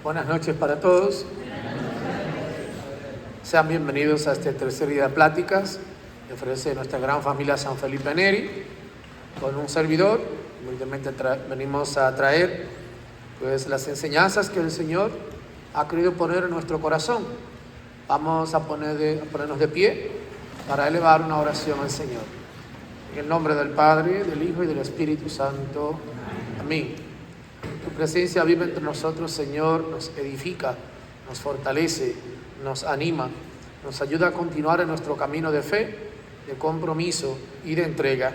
Buenas noches para todos. Sean bienvenidos a este tercer día de pláticas que ofrece nuestra gran familia San Felipe Neri. Con un servidor, humildemente venimos a traer pues las enseñanzas que el Señor ha querido poner en nuestro corazón. Vamos a ponernos de pie para elevar una oración al Señor. En el nombre del Padre, del Hijo y del Espíritu Santo. Amén. Tu presencia vive entre nosotros, Señor, nos edifica, nos fortalece, nos anima, nos ayuda a continuar en nuestro camino de fe, de compromiso y de entrega.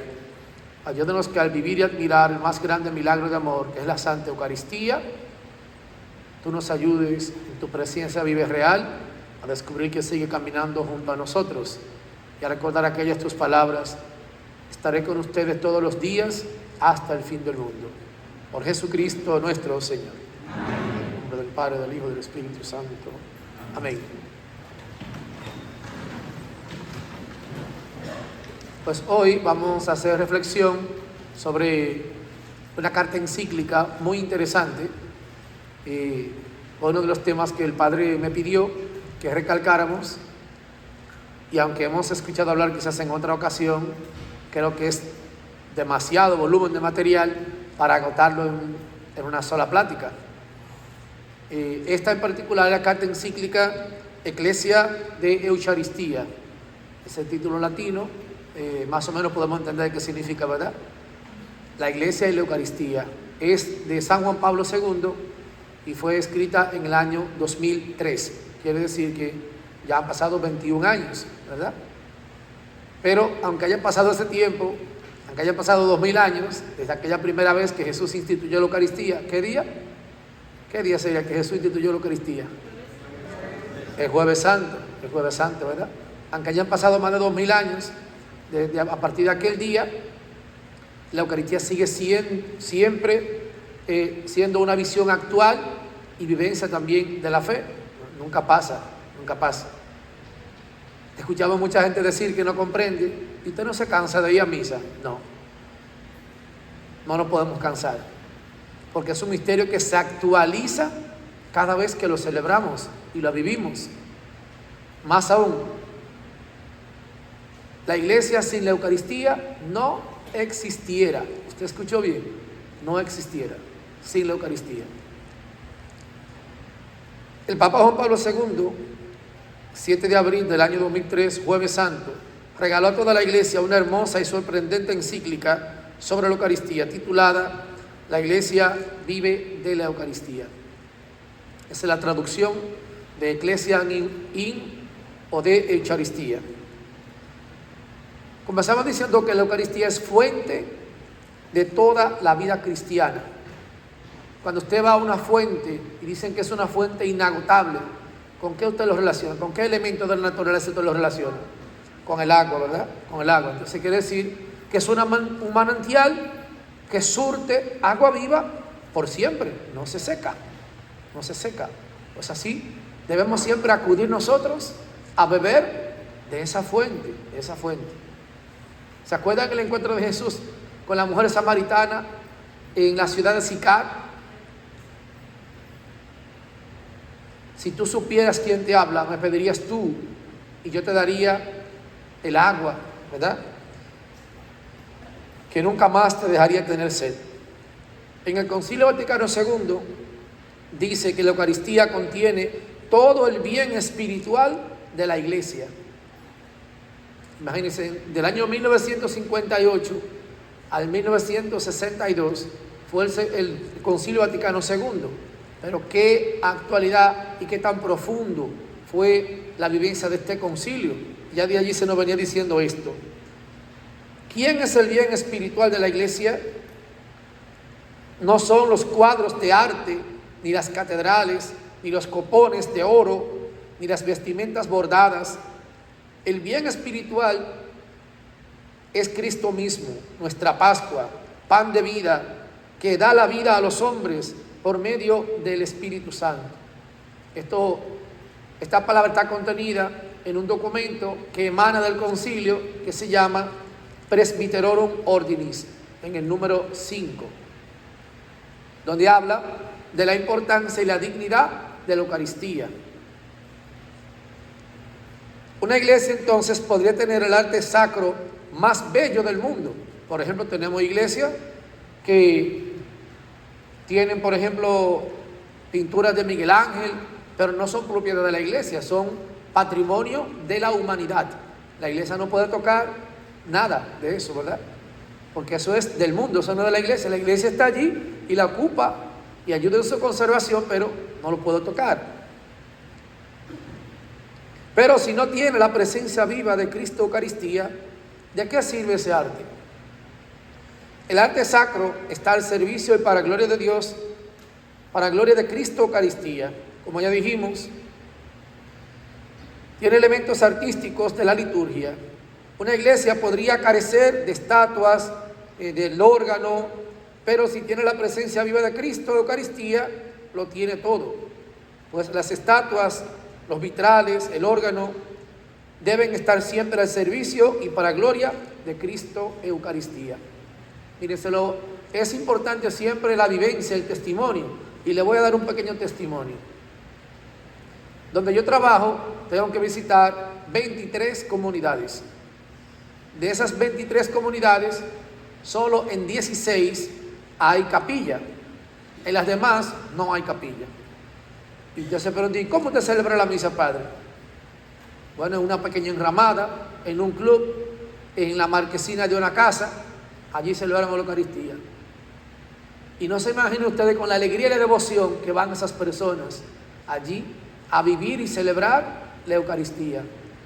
Ayúdanos que al vivir y admirar el más grande milagro de amor, que es la Santa Eucaristía, tú nos ayudes, en tu presencia vive real, a descubrir que sigue caminando junto a nosotros y a recordar aquellas tus palabras: estaré con ustedes todos los días hasta el fin del mundo. Por Jesucristo nuestro Señor. Amén. En nombre del Padre, del Hijo y del Espíritu Santo. Amén. Pues hoy vamos a hacer reflexión sobre una carta encíclica muy interesante. Uno de los temas que el Padre me pidió que recalcáramos, y aunque hemos escuchado hablar quizás en otra ocasión, creo que es demasiado volumen de material para agotarlo en una sola plática. Esta en particular es la carta encíclica Ecclesia de Eucharistia. Es el título latino, más o menos podemos entender qué significa, ¿verdad? La Iglesia y la Eucaristía. Es de San Juan Pablo II y fue escrita en el año 2003. Quiere decir que ya han pasado 21 años, ¿verdad? Pero aunque haya pasado ese tiempo, aunque hayan pasado 2000 años, desde aquella primera vez que Jesús instituyó la Eucaristía, ¿qué día? ¿Qué día sería que Jesús instituyó la Eucaristía? El Jueves Santo, ¿verdad? Aunque hayan pasado más de 2000 años, a partir de aquel día, la Eucaristía sigue siempre siendo una visión actual y vivencia también de la fe. Nunca pasa. Escuchamos mucha gente decir que no comprende: ¿y usted no se cansa de ir a misa? No nos podemos cansar, porque es un misterio que se actualiza cada vez que lo celebramos y lo vivimos. Más aún, la Iglesia sin la Eucaristía no existiera. ¿Usted escuchó bien? No existiera sin la Eucaristía. El Papa Juan Pablo II, 7 de abril del año 2003, Jueves Santo, regaló a toda la Iglesia una hermosa y sorprendente encíclica sobre la Eucaristía, titulada La Iglesia vive de la Eucaristía. Esa es la traducción de Ecclesia in o de Eucaristía. Comenzamos diciendo que la Eucaristía es fuente de toda la vida cristiana. Cuando usted va a una fuente y dicen que es una fuente inagotable, ¿con qué usted lo relaciona? ¿Con qué elemento de la naturaleza usted lo relaciona? Con el agua, ¿verdad? Con el agua. Entonces quiere decir que es un manantial que surte agua viva por siempre, no se seca. Pues así debemos siempre acudir nosotros a beber de esa fuente. ¿Se acuerdan del encuentro de Jesús con la mujer samaritana en la ciudad de Sicar? Si tú supieras quién te habla, me pedirías tú y yo te daría el agua, ¿verdad? Que nunca más te dejaría tener sed. En el Concilio Vaticano II dice que la Eucaristía contiene todo el bien espiritual de la Iglesia. Imagínense, del año 1958 al 1962 fue el Concilio Vaticano II. Pero qué actualidad y qué tan profundo fue la vivencia de este concilio. Ya de allí se nos venía diciendo esto. ¿Quién es el bien espiritual de la Iglesia? No son los cuadros de arte, ni las catedrales, ni los copones de oro, ni las vestimentas bordadas. El bien espiritual es Cristo mismo, nuestra Pascua, pan de vida, que da la vida a los hombres por medio del Espíritu Santo. Esta palabra está contenida en un documento que emana del concilio que se llama Presbyterorum Ordinis, en el número 5, donde habla de la importancia y la dignidad de la Eucaristía. Una iglesia entonces podría tener el arte sacro más bello del mundo. Por ejemplo, tenemos iglesias que tienen, por ejemplo, pinturas de Miguel Ángel, pero no son propiedad de la iglesia, son patrimonio de la humanidad. La iglesia no puede tocar nada de eso, ¿verdad? Porque eso es del mundo, eso no es de la iglesia. La iglesia está allí y la ocupa y ayuda en su conservación, pero no lo puedo tocar. Pero si no tiene la presencia viva de Cristo Eucaristía, ¿de qué sirve ese arte? El arte sacro está al servicio y para gloria de Dios, para gloria de Cristo Eucaristía. Como ya dijimos, tiene elementos artísticos de la liturgia. Una iglesia podría carecer de estatuas, del órgano, pero si tiene la presencia viva de Cristo Eucaristía, lo tiene todo. Pues las estatuas, los vitrales, el órgano, deben estar siempre al servicio y para gloria de Cristo Eucaristía. Míreselo, es importante siempre la vivencia, el testimonio, y le voy a dar un pequeño testimonio. Donde yo trabajo, tengo que visitar 23 comunidades. De esas 23 comunidades, solo en 16 hay capilla. En las demás no hay capilla. Y usted se pregunta, ¿y cómo usted celebra la misa, padre? Bueno, en una pequeña enramada, en un club, en la marquesina de una casa, allí celebramos la Eucaristía. Y no se imaginen ustedes con la alegría y la devoción que van esas personas allí a vivir y celebrar la Eucaristía.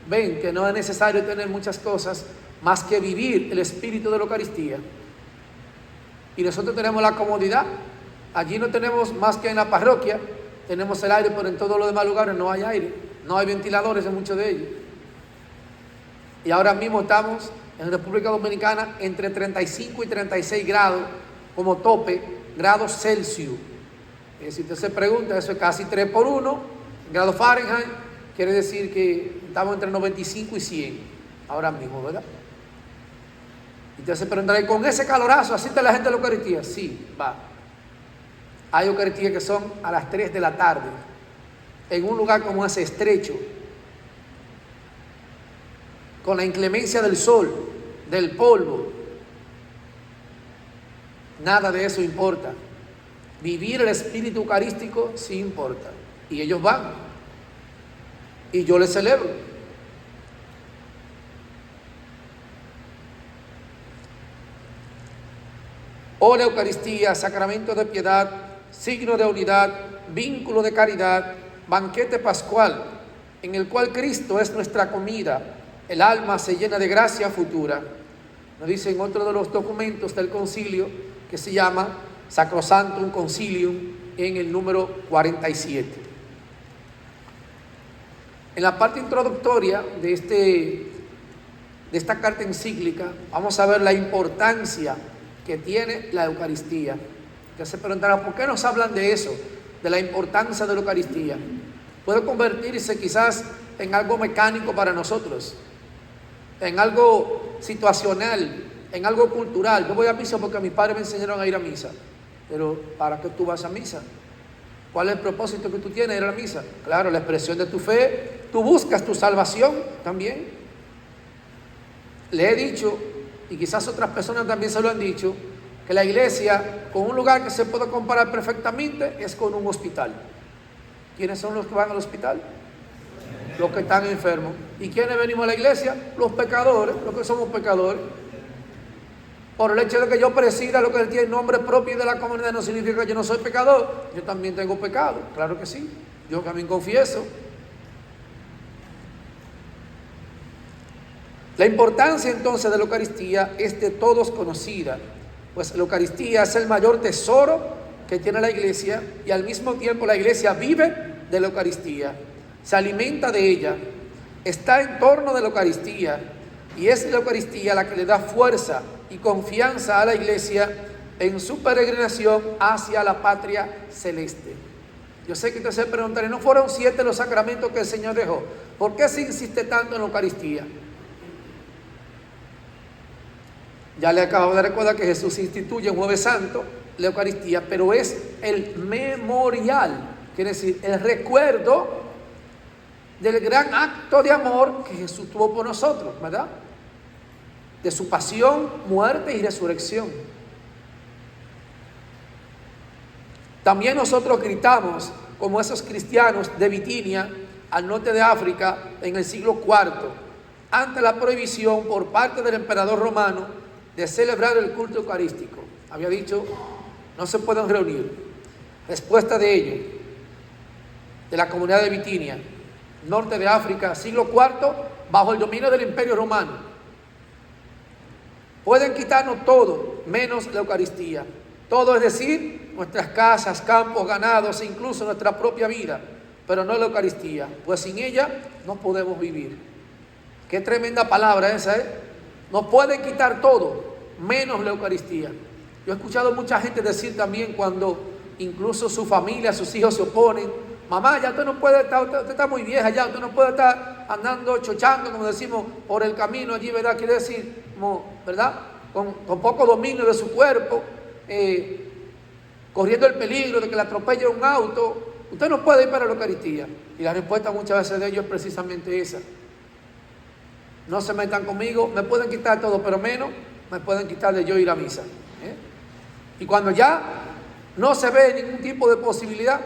Ven que no es necesario tener muchas cosas más que vivir el espíritu de la Eucaristía. Y nosotros tenemos la comodidad. Allí no tenemos más que en la parroquia, tenemos el aire, pero en todos los demás lugares no hay aire, no hay ventiladores en muchos de ellos. Y ahora mismo estamos en República Dominicana entre 35 y 36 grados como tope, grados Celsius. Si usted se pregunta, eso es casi 3 por 1, grados Fahrenheit, quiere decir que estamos entre 95 y 100 ahora mismo, ¿verdad? Y usted se preguntará, ¿y con ese calorazo asiste la gente a la Eucaristía? Sí, va. Hay Eucaristías que son a las 3 de la tarde, en un lugar como ese estrecho, con la inclemencia del sol, del polvo. Nada de eso importa. Vivir el espíritu eucarístico sí importa. Y ellos van. Y yo les celebro. Oh, la Eucaristía, sacramento de piedad, signo de unidad, vínculo de caridad, banquete pascual, en el cual Cristo es nuestra comida, el alma se llena de gracia futura. Nos dice en otro de los documentos del concilio, que se llama Sacrosanctum Concilium, en el número 47. En la parte introductoria de esta carta encíclica, vamos a ver la importancia que tiene la Eucaristía. Ya se preguntará, ¿por qué nos hablan de eso? De la importancia de la Eucaristía. Puede convertirse quizás en algo mecánico para nosotros, en algo situacional, en algo cultural. Yo voy a misa porque mis padres me enseñaron a ir a misa. Pero ¿para qué tú vas a misa? ¿Cuál es el propósito que tú tienes de ir a la misa? Claro, la expresión de tu fe. Tú buscas tu salvación también. Le he dicho, y quizás otras personas también se lo han dicho, que la iglesia, con un lugar que se puede comparar perfectamente, es con un hospital. ¿Quiénes son los que van al hospital? Los que están enfermos. ¿Y quiénes venimos a la iglesia? Los pecadores, los que somos pecadores. Por el hecho de que yo presida lo que tiene nombre propio de la comunidad no significa que yo no soy pecador. Yo también tengo pecado, claro que sí. Yo también confieso. La importancia entonces de la Eucaristía es de todos conocida, pues la Eucaristía es el mayor tesoro que tiene la iglesia y al mismo tiempo la iglesia vive de la Eucaristía, se alimenta de ella, está en torno de la Eucaristía y es la Eucaristía la que le da fuerza y confianza a la iglesia en su peregrinación hacia la patria celeste. Yo sé que usted se preguntará, ¿no fueron 7 los sacramentos que el Señor dejó? ¿Por qué se insiste tanto en la Eucaristía? Ya le acabo de recordar que Jesús instituye un Jueves Santo la Eucaristía, pero es el memorial, quiere decir, el recuerdo del gran acto de amor que Jesús tuvo por nosotros, ¿verdad? De su pasión, muerte y resurrección. También nosotros gritamos, como esos cristianos de Bitinia, al norte de África, en el siglo IV, ante la prohibición por parte del emperador romano de celebrar el culto eucarístico. Había dicho, no se pueden reunir. Respuesta de ello, de la comunidad de Bitinia, norte de África, siglo IV, bajo el dominio del Imperio Romano. Pueden quitarnos todo, menos la Eucaristía. Todo, es decir, nuestras casas, campos, ganados, incluso nuestra propia vida, pero no la Eucaristía, pues sin ella no podemos vivir. Qué tremenda palabra esa, ¿eh? Nos pueden quitar todo, menos la Eucaristía. Yo he escuchado mucha gente decir también, cuando incluso su familia, sus hijos se oponen: mamá, ya usted no puede estar, usted está muy vieja ya, usted no puede estar andando chochando, como decimos, por el camino allí, ¿verdad? Quiere decir, como, ¿verdad? Con poco dominio de su cuerpo, corriendo el peligro de que le atropelle un auto. Usted no puede ir para la Eucaristía. Y la respuesta muchas veces de ellos es precisamente esa: no se metan conmigo, me pueden quitar todo, pero menos me pueden quitar de yo ir a misa. Y cuando ya no se ve ningún tipo de posibilidad,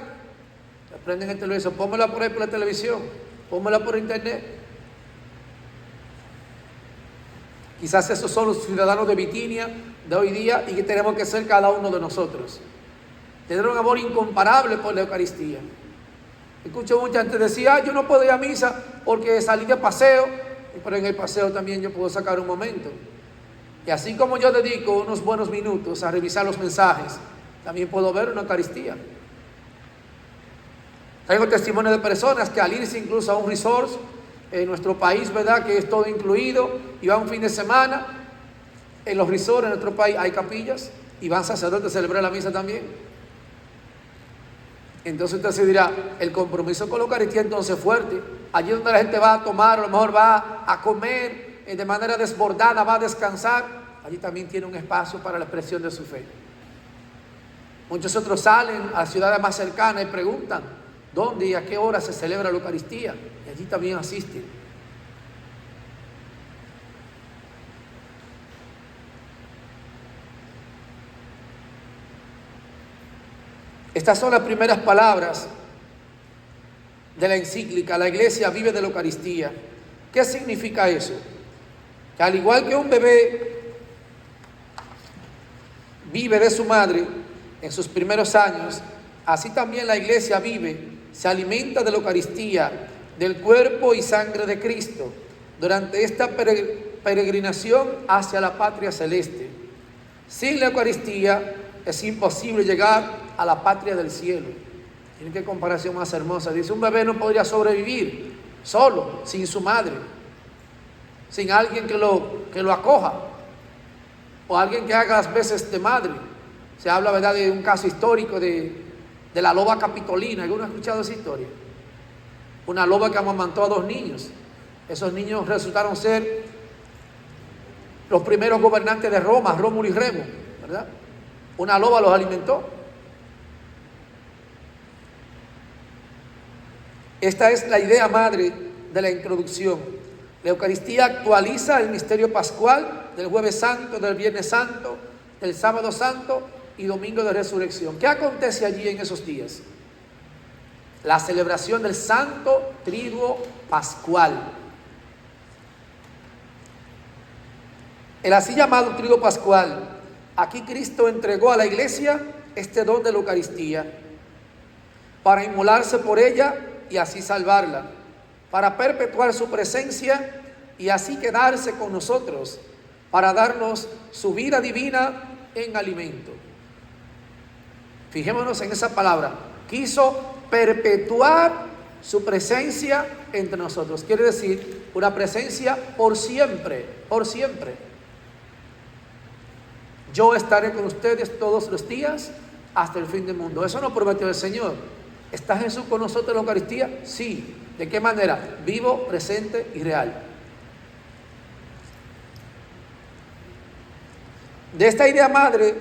prenden el televisor, pónmela por ahí por la televisión, pónmela por internet. Quizás esos son los ciudadanos de Bitinia de hoy día, y que tenemos que ser cada uno de nosotros. Tener un amor incomparable por la Eucaristía. Escucho mucha gente decir: yo no puedo ir a misa porque salí de paseo, pero en el paseo también yo puedo sacar un momento. Y así como yo dedico unos buenos minutos a revisar los mensajes, también puedo ver una Eucaristía. Tengo testimonio de personas que al irse incluso a un resort en nuestro país, ¿verdad?, que es todo incluido, y va un fin de semana, en los resorts en nuestro país hay capillas, y van sacerdotes a celebrar la misa también. Entonces usted se dirá, el compromiso con la Eucaristía entonces es fuerte. Allí donde la gente va a tomar, a lo mejor va a comer de manera desbordada, va a descansar, allí también tiene un espacio para la expresión de su fe. Muchos otros salen a ciudades más cercanas y preguntan: ¿dónde y a qué hora se celebra la Eucaristía? Y allí también asisten. Estas son las primeras palabras de la encíclica: la Iglesia vive de la Eucaristía. ¿Qué significa eso? Que al igual que un bebé vive de su madre en sus primeros años, así también la Iglesia vive, se alimenta de la Eucaristía, del cuerpo y sangre de Cristo, durante esta peregrinación hacia la patria celeste. Sin la Eucaristía es imposible llegar a la patria del cielo. Miren qué comparación más hermosa. Dice, un bebé no podría sobrevivir solo, sin su madre, sin alguien que lo acoja, o alguien que haga las veces de madre. Se habla, ¿verdad?, de un caso histórico de la loba capitolina. ¿Alguno ha escuchado esa historia? Una loba que amamantó a 2 niños. Esos niños resultaron ser los primeros gobernantes de Roma, Rómulo y Remo, ¿verdad? Una loba los alimentó. Esta es la idea madre de la introducción. La Eucaristía actualiza el misterio pascual del Jueves Santo, del Viernes Santo, del Sábado Santo y Domingo de Resurrección. ¿Qué acontece allí en esos días? La celebración del Santo Triduo Pascual. El así llamado Triduo Pascual, aquí Cristo entregó a la Iglesia este don de la Eucaristía para inmolarse por ella y así salvarla, para perpetuar su presencia y así quedarse con nosotros, para darnos su vida divina en alimento. Fijémonos en esa palabra. Quiso perpetuar su presencia entre nosotros. Quiere decir una presencia por siempre, por siempre. Yo estaré con ustedes todos los días hasta el fin del mundo. Eso nos prometió el Señor. ¿Está Jesús con nosotros en la Eucaristía? Sí. ¿De qué manera? Vivo, presente y real. De esta idea madre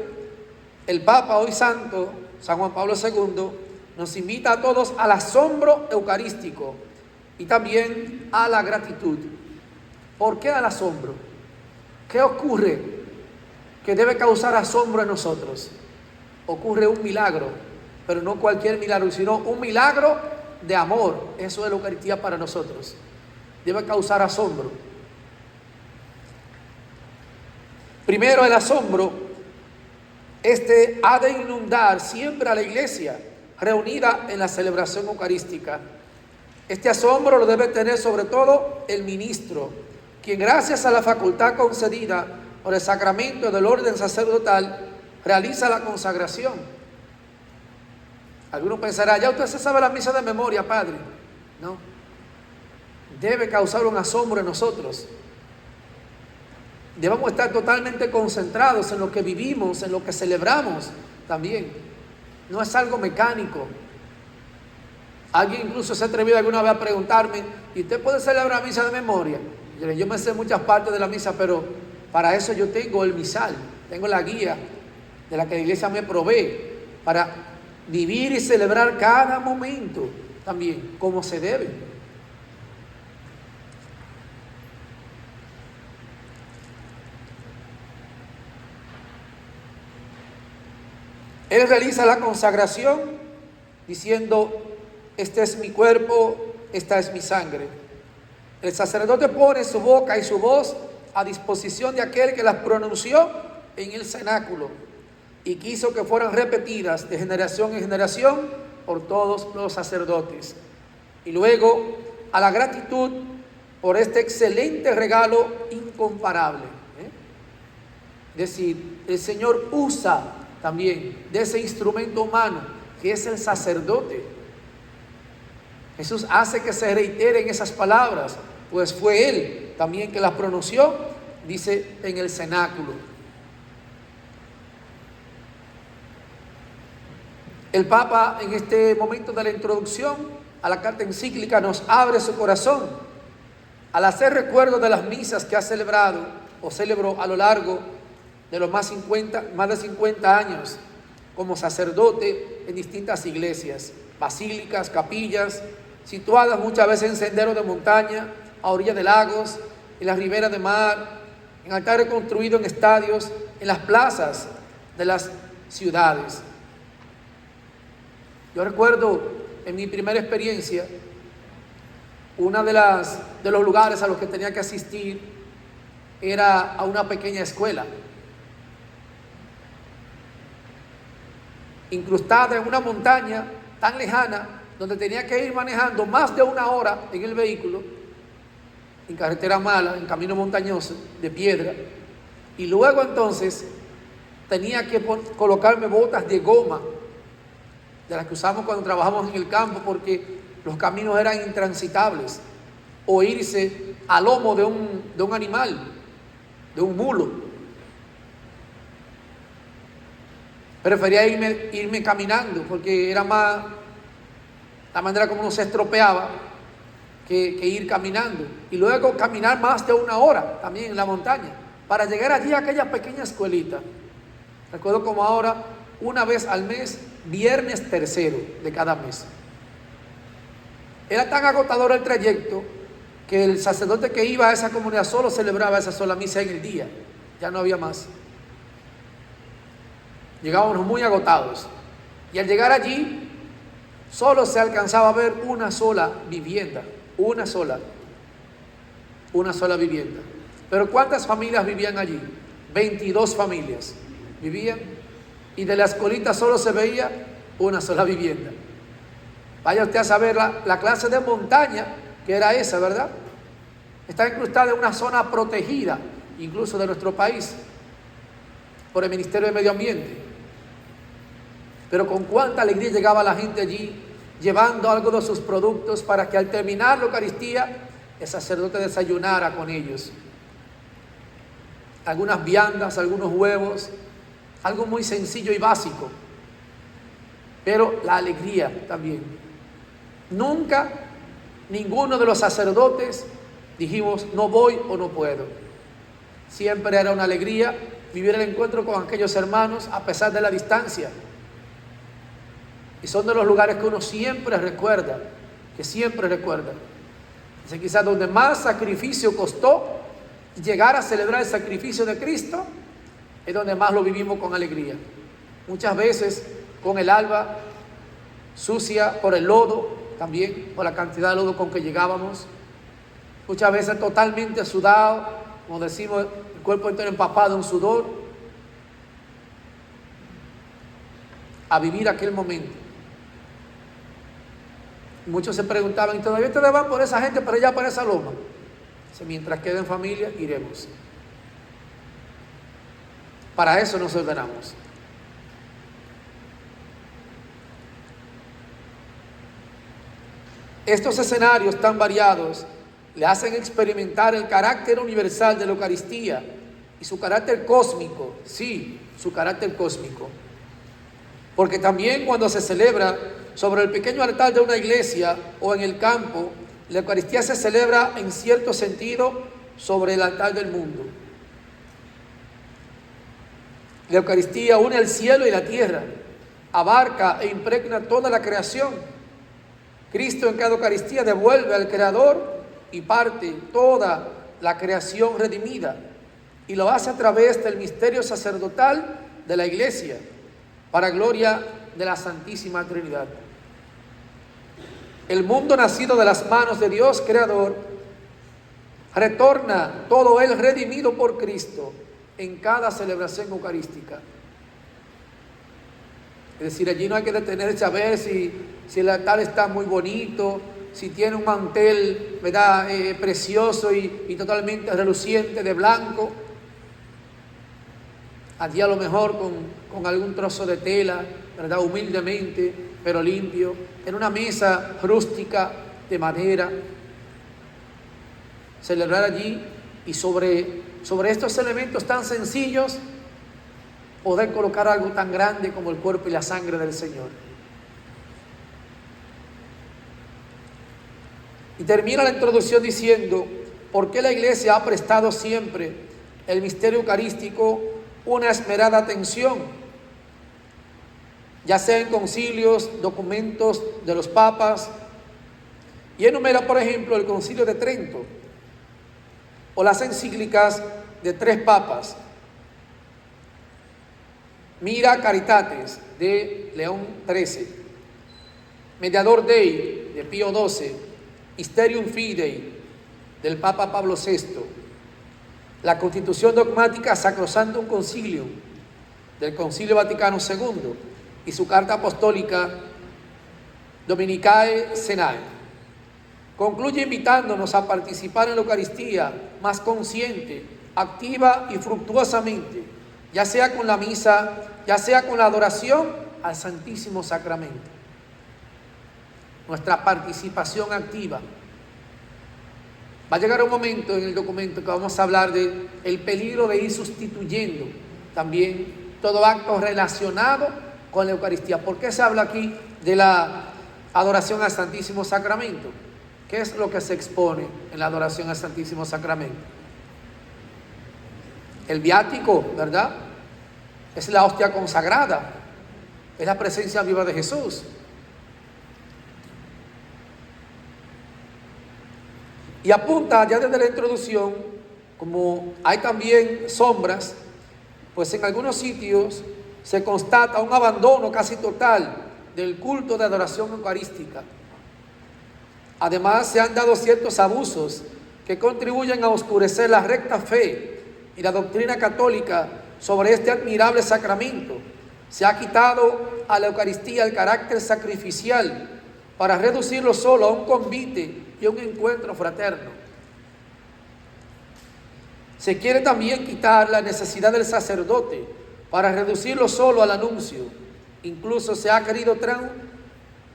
El Papa, hoy santo, San Juan Pablo II, nos invita a todos al asombro eucarístico y también a la gratitud. ¿Por qué al asombro? ¿Qué ocurre que debe causar asombro en nosotros? Ocurre un milagro, pero no cualquier milagro, sino un milagro de amor. Eso es la Eucaristía para nosotros. Debe causar asombro. Primero, el asombro, ha de inundar siempre a la iglesia reunida en la celebración eucarística. Este asombro lo debe tener sobre todo el ministro, quien gracias a la facultad concedida por el sacramento del orden sacerdotal realiza la consagración. Algunos pensarán, ya usted se sabe la misa de memoria, padre. No, debe causar un asombro en nosotros. Debemos estar totalmente concentrados en lo que vivimos, en lo que celebramos también. No es algo mecánico. Alguien incluso se ha atrevido alguna vez a preguntarme, ¿y usted puede celebrar misa de memoria? Yo me sé muchas partes de la misa, pero para eso yo tengo el misal, tengo la guía de la que la iglesia me provee para vivir y celebrar cada momento también como se debe. Él realiza la consagración diciendo, este es mi cuerpo, esta es mi sangre. El sacerdote pone su boca y su voz a disposición de aquel que las pronunció en el cenáculo y quiso que fueran repetidas de generación en generación por todos los sacerdotes. Y luego a la gratitud por este excelente regalo incomparable. Es decir, el Señor usa también de ese instrumento humano que es el sacerdote. Jesús hace que se reiteren esas palabras, pues fue Él también que las pronunció, dice en el cenáculo. El Papa en este momento de la introducción a la carta encíclica nos abre su corazón al hacer recuerdo de las misas que ha celebrado o celebró a lo largo de los más de 50 años como sacerdote en distintas iglesias, basílicas, capillas, situadas muchas veces en senderos de montaña, a orillas de lagos, en las riberas de mar, en altares construidos en estadios, en las plazas de las ciudades. Yo recuerdo en mi primera experiencia, uno de los lugares a los que tenía que asistir era a una pequeña escuela, incrustada en una montaña tan lejana, donde tenía que ir manejando más de una hora en el vehículo, en carretera mala, en camino montañoso, de piedra, y luego entonces tenía que colocarme botas de goma, de las que usamos cuando trabajamos en el campo, porque los caminos eran intransitables, o irse a lomo de un animal, de un mulo. Prefería irme caminando, porque era más la manera como uno se estropeaba que ir caminando. Y luego caminar más de una hora también en la montaña, para llegar allí a aquella pequeña escuelita. Recuerdo como ahora, una vez al mes, viernes tercero de cada mes. Era tan agotador el trayecto que el sacerdote que iba a esa comunidad solo celebraba esa sola misa en el día, ya no había más. Llegábamos muy agotados, y al llegar allí solo se alcanzaba a ver una sola vivienda, una sola vivienda. Pero ¿cuántas familias vivían allí? 22 familias vivían, y de la escuelita solo se veía una sola vivienda. Vaya usted a saber la clase de montaña que era esa, ¿verdad? Está incrustada en una zona protegida, incluso de nuestro país, por el Ministerio de Medio Ambiente. Pero con cuánta alegría llegaba la gente allí, llevando algo de sus productos para que al terminar la Eucaristía, el sacerdote desayunara con ellos. Algunas viandas, algunos huevos, algo muy sencillo y básico. Pero la alegría también. Nunca ninguno de los sacerdotes dijimos no voy o no puedo. Siempre era una alegría vivir el encuentro con aquellos hermanos a pesar de la distancia. Y son de los lugares que uno siempre recuerda, que siempre recuerda. Es quizás donde más sacrificio costó llegar a celebrar el sacrificio de Cristo, es donde más lo vivimos con alegría. Muchas veces con el alba sucia por el lodo, también por la cantidad de lodo con que llegábamos. Muchas veces totalmente sudado, como decimos, el cuerpo entero empapado en sudor, a vivir aquel momento. Muchos se preguntaban, ¿y todavía ustedes van por esa gente para allá, para esa loma? Dice, mientras quede en familia, iremos. Para eso nos ordenamos. Estos escenarios tan variados le hacen experimentar el carácter universal de la Eucaristía y su carácter cósmico, sí, su carácter cósmico. Porque también cuando se celebra sobre el pequeño altar de una iglesia o en el campo, la Eucaristía se celebra en cierto sentido sobre el altar del mundo. La Eucaristía une el cielo y la tierra, abarca e impregna toda la creación. Cristo en cada Eucaristía devuelve al Creador y parte toda la creación redimida, y lo hace a través del misterio sacerdotal de la Iglesia, para gloria de la Santísima Trinidad. El mundo nacido de las manos de Dios Creador retorna todo él redimido por Cristo en cada celebración eucarística. Es decir, allí no hay que detenerse a ver si el altar está muy bonito, si tiene un mantel, ¿verdad?, precioso y totalmente reluciente de blanco. Allí a lo mejor con algún trozo de tela, ¿verdad?, humildemente, pero limpio, en una mesa rústica de madera. Celebrar allí y sobre estos elementos tan sencillos, poder colocar algo tan grande como el cuerpo y la sangre del Señor. Y termina la introducción diciendo, ¿por qué la Iglesia ha prestado siempre el misterio eucarístico una esmerada atención? Ya sea en concilios, documentos de los papas, y enumera, por ejemplo, el Concilio de Trento, o las encíclicas de 3 papas. Mira Caritates, de León XIII, Mediador Dei, de Pío XII, Mysterium Fidei, del Papa Pablo VI, la Constitución Dogmática Sacrosanctum Concilium, del Concilio Vaticano II, y su Carta Apostólica Dominicae Senae. Concluye invitándonos a participar en la Eucaristía más consciente, activa y fructuosamente, ya sea con la misa, ya sea con la adoración al Santísimo Sacramento. Nuestra participación activa. Va a llegar un momento en el documento que vamos a hablar de el peligro de ir sustituyendo también todo acto relacionado con la Eucaristía. ¿Por qué se habla aquí de la adoración al Santísimo Sacramento? ¿Qué es lo que se expone en la adoración al Santísimo Sacramento? El viático, ¿verdad? Es la hostia consagrada, es la presencia viva de Jesús. Y apunta ya desde la introducción, como hay también sombras, pues en algunos sitios se constata un abandono casi total del culto de adoración eucarística. Además, se han dado ciertos abusos que contribuyen a oscurecer la recta fe y la doctrina católica sobre este admirable sacramento. Se ha quitado a la Eucaristía el carácter sacrificial para reducirlo solo a un convite y un encuentro fraterno. Se quiere también quitar la necesidad del sacerdote para reducirlo solo al anuncio. Incluso se ha querido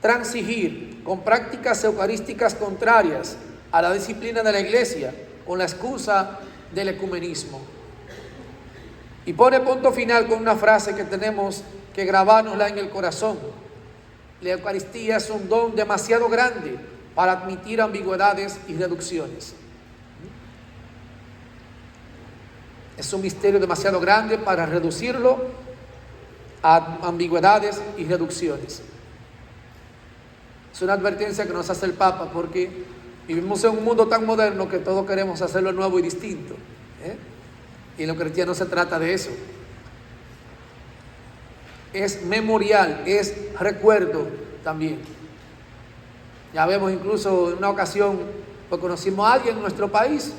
transigir con prácticas eucarísticas contrarias a la disciplina de la Iglesia con la excusa del ecumenismo. Y pone punto final con una frase que tenemos que grabárnosla en el corazón. La Eucaristía es un don demasiado grande para admitir ambigüedades y reducciones. Es un misterio demasiado grande para reducirlo a ambigüedades y reducciones. Es una advertencia que nos hace el Papa, porque vivimos en un mundo tan moderno que todos queremos hacerlo nuevo y distinto, y en lo cristiano se trata de eso. Es memorial, es recuerdo también. Ya vemos, incluso en una ocasión, pues conocimos a alguien en nuestro país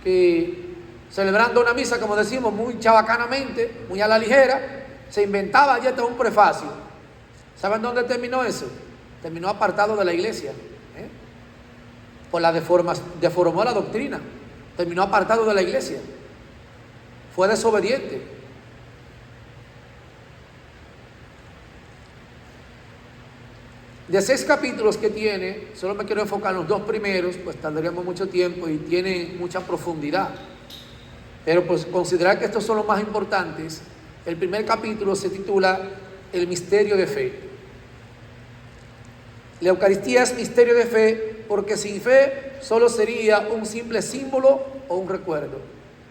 que, celebrando una misa, como decimos, muy chabacanamente, muy a la ligera, se inventaba ya todo un prefacio. ¿Saben dónde terminó eso? Terminó apartado de la iglesia, por la deformó la doctrina, terminó apartado de la iglesia, fue desobediente. De 6 capítulos que tiene, solo me quiero enfocar en los 2 primeros, pues tardaríamos mucho tiempo y tiene mucha profundidad. Pero pues considerar que estos son los más importantes. El primer capítulo se titula El misterio de fe. La Eucaristía es misterio de fe porque sin fe solo sería un simple símbolo o un recuerdo.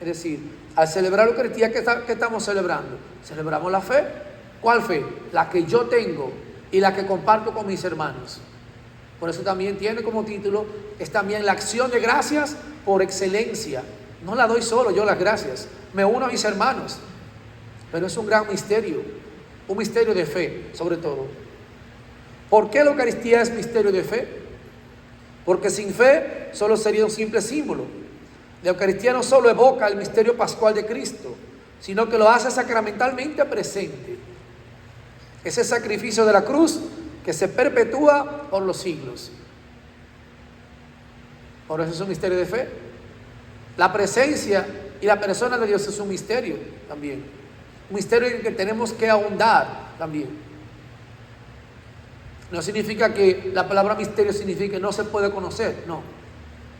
Es decir, al celebrar la Eucaristía, ¿qué estamos celebrando? Celebramos la fe. ¿Cuál fe? La que yo tengo y la que comparto con mis hermanos. Por eso también tiene como título, es también la acción de gracias por excelencia. No la doy solo yo las gracias, me uno a mis hermanos. Pero es un gran misterio, un misterio de fe sobre todo. ¿Por qué la Eucaristía es misterio de fe? Porque sin fe solo sería un simple símbolo. La Eucaristía no solo evoca el misterio pascual de Cristo, sino que lo hace sacramentalmente presente. Ese sacrificio de la cruz que se perpetúa por los siglos. Por eso es un misterio de fe. La presencia y la persona de Dios es un misterio también. Un misterio en el que tenemos que ahondar también. No significa que la palabra misterio signifique que no se puede conocer, no.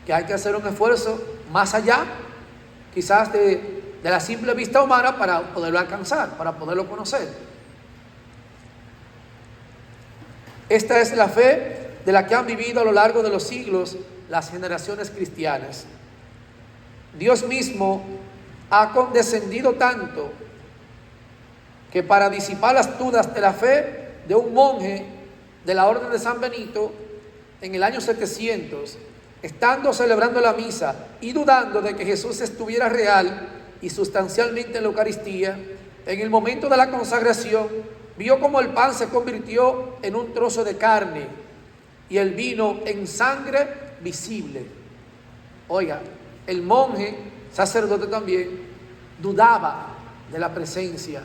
Que hay que hacer un esfuerzo más allá, quizás de la simple vista humana para poderlo alcanzar, para poderlo conocer. Esta es la fe de la que han vivido a lo largo de los siglos las generaciones cristianas. Dios mismo ha condescendido tanto que para disipar las dudas de la fe de un monje de la Orden de San Benito en el año 700, estando celebrando la misa y dudando de que Jesús estuviera real y sustancialmente en la Eucaristía, en el momento de la consagración, vio como el pan se convirtió en un trozo de carne y el vino en sangre visible. Oiga, el monje, sacerdote también, dudaba de la presencia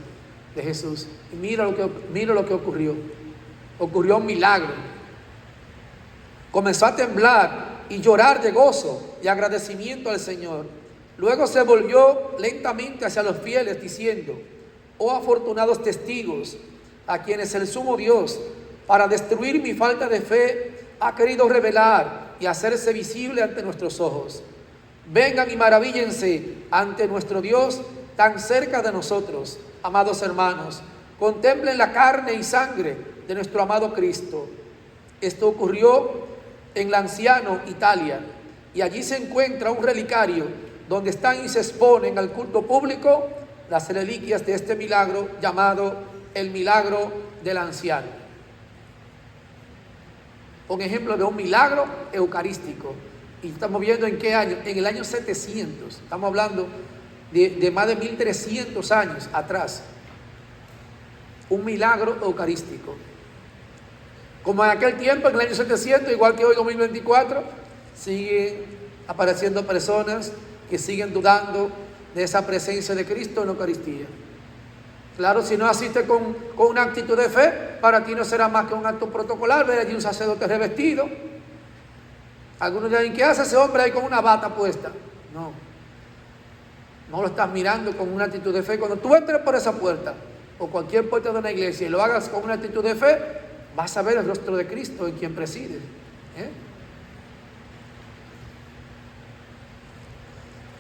de Jesús. Y mira lo que ocurrió. Ocurrió un milagro. Comenzó a temblar y llorar de gozo y agradecimiento al Señor. Luego se volvió lentamente hacia los fieles diciendo: oh afortunados testigos, a quienes el sumo Dios, para destruir mi falta de fe, ha querido revelar y hacerse visible ante nuestros ojos. Vengan y maravíllense ante nuestro Dios tan cerca de nosotros, amados hermanos. Contemplen la carne y sangre de nuestro amado Cristo. Esto ocurrió en Lanciano, Italia, y allí se encuentra un relicario donde están y se exponen al culto público las reliquias de este milagro llamado el milagro del anciano. Un ejemplo de un milagro eucarístico. Y estamos viendo en qué año, en el año 700. Estamos hablando de más de 1300 años atrás. Un milagro eucarístico. Como en aquel tiempo, en el año 700, igual que hoy 2024, siguen apareciendo personas que siguen dudando de esa presencia de Cristo en la Eucaristía. Claro, si no asistes con una actitud de fe, para ti no será más que un acto protocolar, ver allí un sacerdote revestido. Algunos dirán: ¿qué hace ese hombre ahí con una bata puesta? No lo estás mirando con una actitud de fe. Cuando tú entres por esa puerta, o cualquier puerta de una iglesia, y lo hagas con una actitud de fe, vas a ver el rostro de Cristo en quien preside.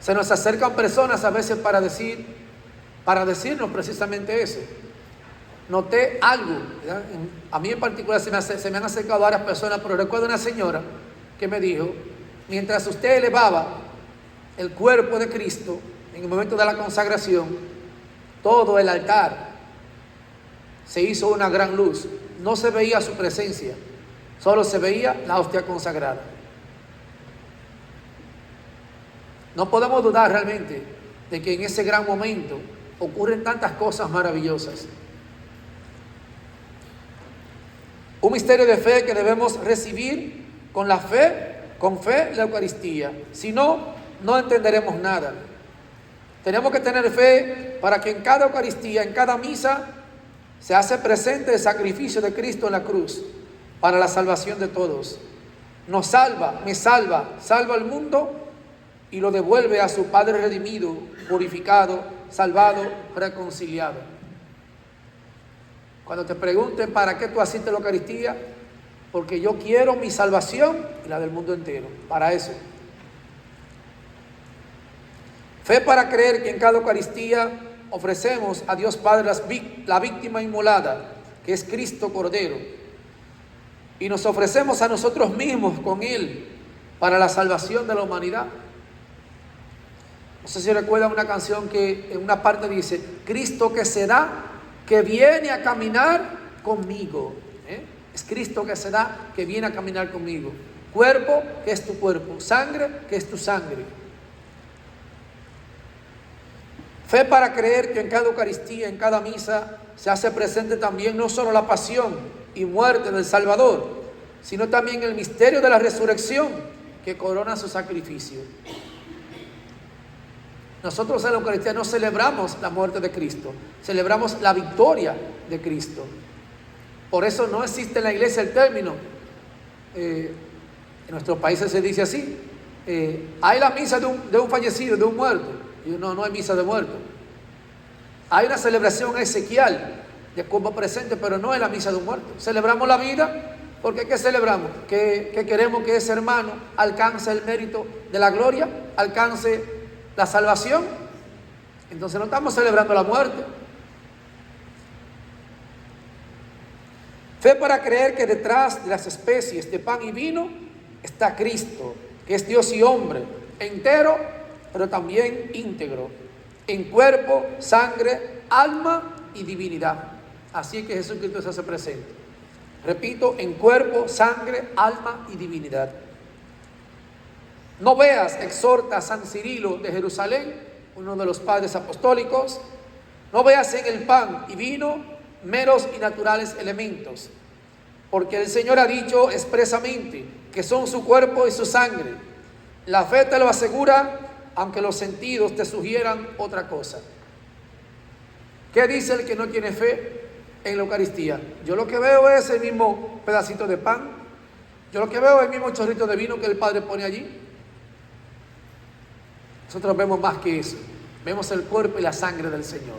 Se nos acercan personas a veces para decirnos precisamente eso. Noté algo, ¿verdad? A mí en particular se me han acercado varias personas, pero recuerdo una señora que me dijo: mientras usted elevaba el cuerpo de Cristo, en el momento de la consagración, todo el altar se hizo una gran luz. No se veía su presencia, solo se veía la hostia consagrada. No podemos dudar realmente de que en ese gran momento ocurren tantas cosas maravillosas. Un misterio de fe que debemos recibir con fe la Eucaristía. Si no, no entenderemos nada. Tenemos que tener fe para que en cada Eucaristía, en cada misa, se hace presente el sacrificio de Cristo en la cruz para la salvación de todos. Nos salva, me salva, salva al mundo y lo devuelve a su Padre redimido, purificado, salvado, reconciliado. Cuando te pregunten para qué tú asistes a la Eucaristía, porque yo quiero mi salvación y la del mundo entero, para eso. Fe para creer que en cada Eucaristía ofrecemos a Dios Padre la víctima inmolada, que es Cristo Cordero, y nos ofrecemos a nosotros mismos con Él para la salvación de la humanidad. No sé si recuerdan una canción que en una parte dice: Cristo que se da, que viene a caminar conmigo. Es Cristo que se da, que viene a caminar conmigo. Cuerpo, que es tu cuerpo. Sangre, que es tu sangre. Fe para creer que en cada Eucaristía, en cada misa, se hace presente también no solo la pasión y muerte del Salvador, sino también el misterio de la resurrección que corona su sacrificio. Nosotros en la Eucaristía no celebramos la muerte de Cristo, celebramos la victoria de Cristo. Por eso no existe en la iglesia el término, en nuestros países se dice así, hay la misa de un fallecido, de un muerto. Y no hay misa de muerto. Hay una celebración ezequial de cuerpo presente, pero no es la misa de un muerto. Celebramos la vida, porque ¿qué celebramos? Que queremos que ese hermano alcance el mérito de la gloria, alcance la salvación. Entonces no estamos celebrando la muerte. Fe para creer que detrás de las especies de pan y vino está Cristo, que es Dios y hombre, entero, pero también íntegro, en cuerpo, sangre, alma y divinidad. Así que Jesucristo se hace presente. Repito, en cuerpo, sangre, alma y divinidad. No veas, exhorta a San Cirilo de Jerusalén, uno de los padres apostólicos, no veas en el pan y vino meros y naturales elementos, porque el Señor ha dicho expresamente que son su cuerpo y su sangre. La fe te lo asegura, aunque los sentidos te sugieran otra cosa. ¿Qué dice el que no tiene fe en la Eucaristía? Yo lo que veo es el mismo pedacito de pan, yo lo que veo es el mismo chorrito de vino que el Padre pone allí. Nosotros vemos más que eso, vemos el cuerpo y la sangre del Señor.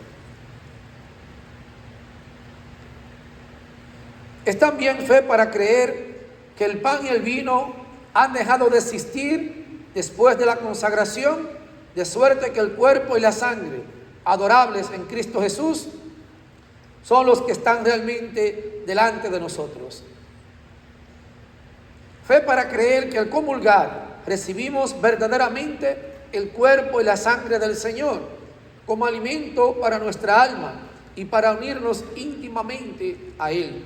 Es también fe para creer que el pan y el vino han dejado de existir después de la consagración, de suerte que el cuerpo y la sangre, adorables en Cristo Jesús, son los que están realmente delante de nosotros. Fe para creer que al comulgar recibimos verdaderamente el cuerpo y la sangre del Señor como alimento para nuestra alma y para unirnos íntimamente a Él.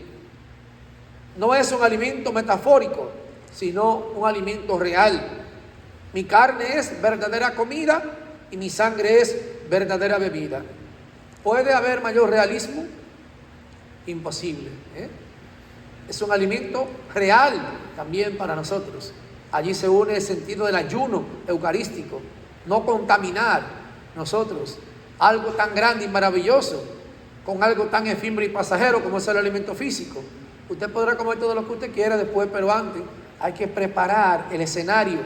No es un alimento metafórico, sino un alimento real. Mi carne es verdadera comida y mi sangre es verdadera bebida. ¿Puede haber mayor realismo? Imposible. Es un alimento real también para nosotros. Allí se une el sentido del ayuno eucarístico. No contaminar nosotros algo tan grande y maravilloso con algo tan efímero y pasajero como es el alimento físico. Usted podrá comer todo lo que usted quiera después, pero antes hay que preparar el escenario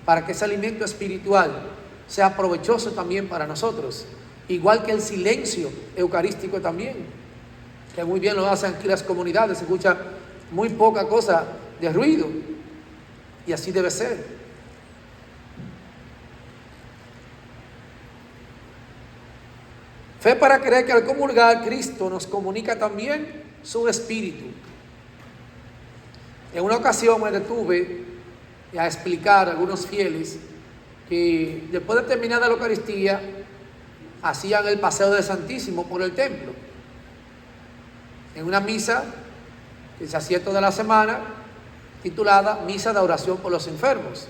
para que ese alimento espiritual sea provechoso también para nosotros, igual que el silencio eucarístico también, que muy bien lo hacen aquí las comunidades, se escucha muy poca cosa de ruido, y así debe ser. Fe para creer que al comulgar Cristo nos comunica también su espíritu. En una ocasión me detuve a explicar a algunos fieles que después de terminar la Eucaristía, hacían el paseo del Santísimo por el templo. En una misa que se hacía toda la semana, titulada Misa de Oración por los Enfermos.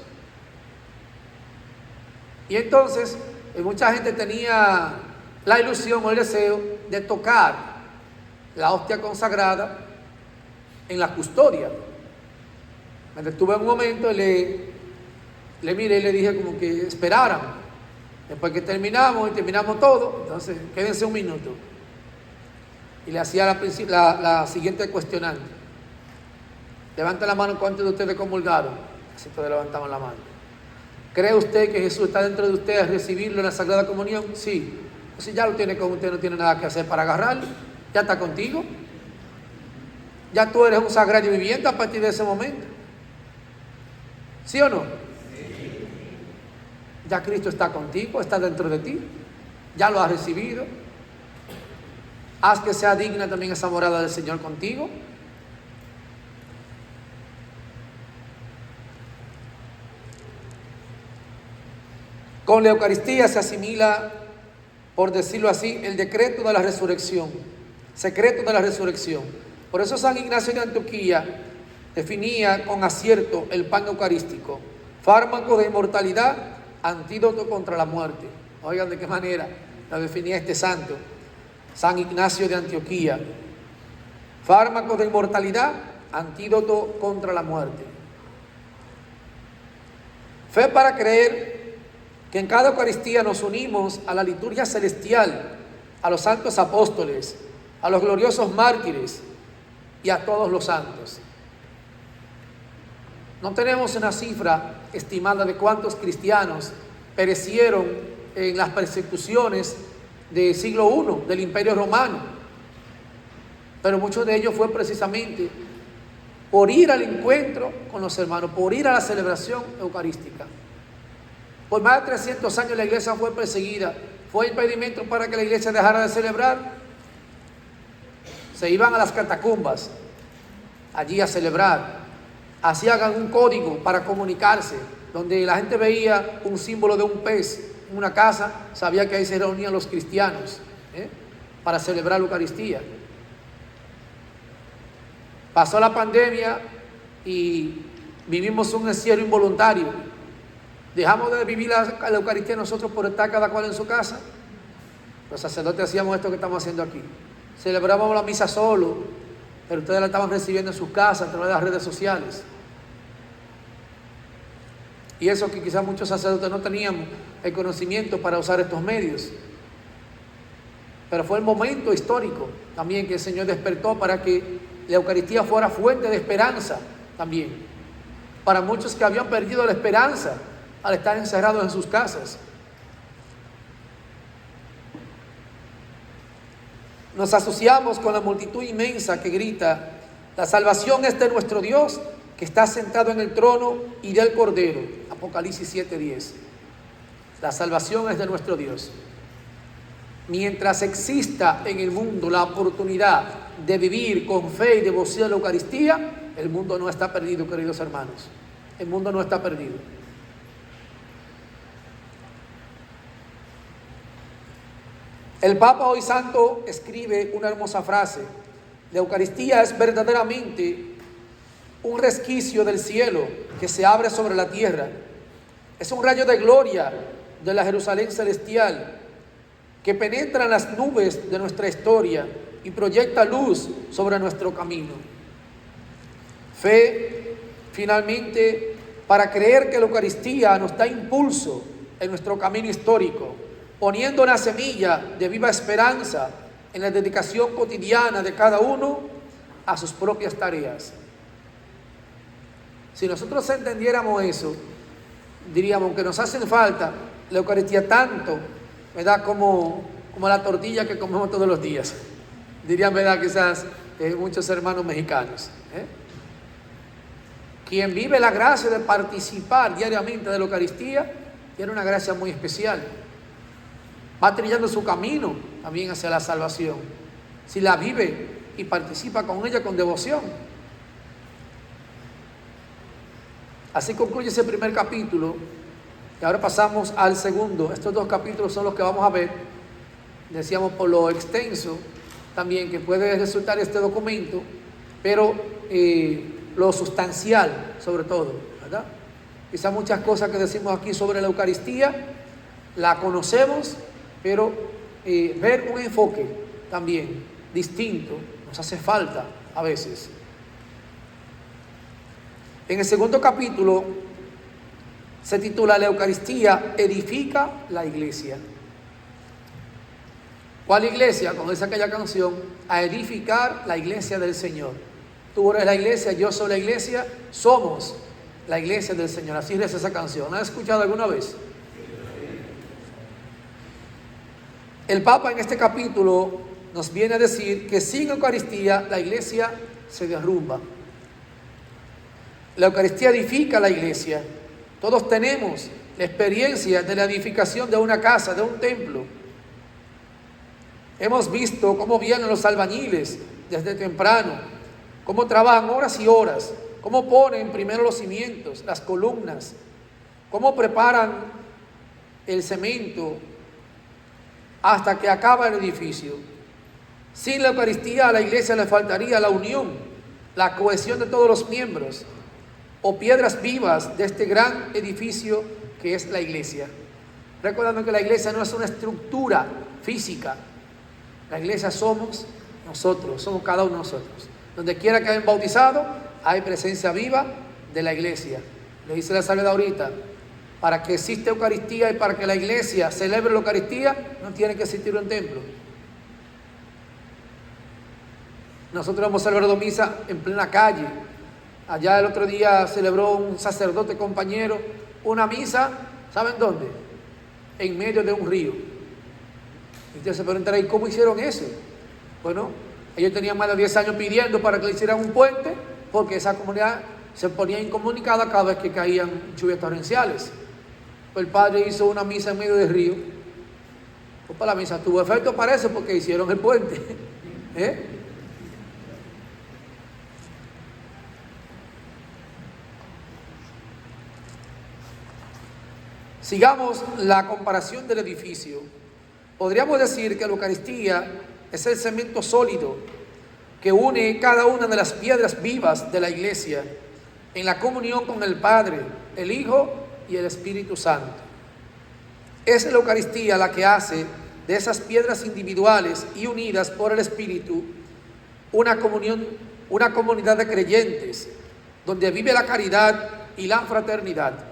Y entonces, mucha gente tenía la ilusión o el deseo de tocar la hostia consagrada en la custodia. Me detuve un momento y le miré y le dije como que esperaran. Después que terminamos todo, entonces quédense un minuto. Y le hacía la siguiente cuestionante. Levanta la mano, ¿cuántos de ustedes comulgaron? Así todos levantaban la mano. ¿Cree usted que Jesús está dentro de usted a recibirlo en la Sagrada Comunión? Sí. Si ya lo tiene con usted, no tiene nada que hacer para agarrarlo. Ya está contigo. Ya tú eres un sagrario viviente a partir de ese momento. ¿Sí o no? Sí. Ya Cristo está contigo, está dentro de ti. Ya lo has recibido. Haz que sea digna también esa morada del Señor contigo. Con la Eucaristía se asimila, por decirlo así, el decreto de la resurrección, secreto de la resurrección. Por eso San Ignacio de Antioquía definía con acierto el pan eucarístico: fármaco de inmortalidad, antídoto contra la muerte. Oigan de qué manera lo definía este santo, San Ignacio de Antioquía: fármaco de inmortalidad, antídoto contra la muerte. Fe para creer que en cada Eucaristía nos unimos a la liturgia celestial, a los santos apóstoles, a los gloriosos mártires y a todos los santos. No tenemos una cifra estimada de cuántos cristianos perecieron en las persecuciones del siglo I del Imperio Romano, pero muchos de ellos fue precisamente por ir al encuentro con los hermanos, por ir a la celebración eucarística. Por más de 300 años la iglesia fue perseguida. ¿Fue impedimento para que la iglesia dejara de celebrar? Se iban a las catacumbas, allí a celebrar. Hacían un código para comunicarse, donde la gente veía un símbolo de un pez en una casa, sabía que ahí se reunían los cristianos para celebrar la Eucaristía. Pasó la pandemia y vivimos un encierro involuntario. Dejamos de vivir la Eucaristía nosotros por estar cada cual en su casa. Los sacerdotes hacíamos esto que estamos haciendo aquí. Celebrábamos la misa solo, pero ustedes la estaban recibiendo en sus casas a través de las redes sociales. Y eso que quizás muchos sacerdotes no teníamos el conocimiento para usar estos medios. Pero fue el momento histórico también que el Señor despertó para que la Eucaristía fuera fuente de esperanza también. Para muchos que habían perdido la esperanza al estar encerrados en sus casas. Nos asociamos con la multitud inmensa que grita: la salvación es de nuestro Dios, que está sentado en el trono, y del Cordero. Apocalipsis 7:10. La salvación es de nuestro Dios. Mientras exista en el mundo la oportunidad de vivir con fe y devoción a la Eucaristía, el mundo no está perdido, queridos hermanos. El mundo no está perdido. El Papa hoy santo escribe una hermosa frase: la Eucaristía es verdaderamente un resquicio del cielo que se abre sobre la tierra. Es un rayo de gloria de la Jerusalén celestial que penetra en las nubes de nuestra historia y proyecta luz sobre nuestro camino. Fe, finalmente, para creer que la Eucaristía nos da impulso en nuestro camino histórico, poniendo una semilla de viva esperanza en la dedicación cotidiana de cada uno a sus propias tareas. Si nosotros entendiéramos eso, diríamos que nos hacen falta la Eucaristía tanto, ¿verdad?, como la tortilla que comemos todos los días. Dirían, ¿verdad?, quizás muchos hermanos mexicanos. Quien vive la gracia de participar diariamente de la Eucaristía tiene una gracia muy especial. Va trillando su camino también hacia la salvación, si la vive y participa con ella con devoción. Así concluye ese primer capítulo Y ahora pasamos al segundo. Estos dos capítulos son los que vamos a ver. Decíamos por lo extenso también que puede resultar este documento, pero lo sustancial sobre todo, ¿verdad? Quizás muchas cosas que decimos aquí sobre la Eucaristía la conocemos, pero ver un enfoque también distinto nos hace falta a veces. En el segundo capítulo se titula La Eucaristía edifica la iglesia. ¿Cuál iglesia? Como dice aquella canción, a edificar la iglesia del Señor. Tú eres la iglesia, yo soy la iglesia, somos la iglesia del Señor. Así es esa canción. ¿La has escuchado alguna vez? El Papa en este capítulo nos viene a decir que sin Eucaristía la iglesia se derrumba. La Eucaristía edifica la iglesia. Todos tenemos la experiencia de la edificación de una casa, de un templo. Hemos visto cómo vienen los albañiles desde temprano, cómo trabajan horas y horas, cómo ponen primero los cimientos, las columnas, cómo preparan el cemento hasta que acaba el edificio. Sin la Eucaristía a la iglesia le faltaría la unión, la cohesión de todos los miembros, o piedras vivas de este gran edificio que es la iglesia. Recordando que la iglesia no es una estructura física. La iglesia somos nosotros, somos cada uno de nosotros. Donde quiera que hayan bautizado, hay presencia viva de la iglesia. Le dice la salvedad ahorita, para que exista Eucaristía y para que la iglesia celebre la Eucaristía, no tiene que existir un templo. Nosotros hemos celebrado misa en plena calle. Allá el otro día celebró un sacerdote compañero una misa, ¿saben dónde? En medio de un río. Y usted se preguntará, ¿y cómo hicieron eso? Bueno, ellos tenían más de 10 años pidiendo para que le hicieran un puente, porque esa comunidad se ponía incomunicada cada vez que caían lluvias torrenciales. Pues el padre hizo una misa en medio del río. Pues para la misa tuvo efecto, parece, porque hicieron el puente. Sigamos la comparación del edificio. Podríamos decir que la Eucaristía es el cemento sólido que une cada una de las piedras vivas de la iglesia en la comunión con el Padre, el Hijo y el Espíritu Santo. Es la Eucaristía la que hace de esas piedras individuales y unidas por el Espíritu una comunión, una comunidad de creyentes donde vive la caridad y la fraternidad.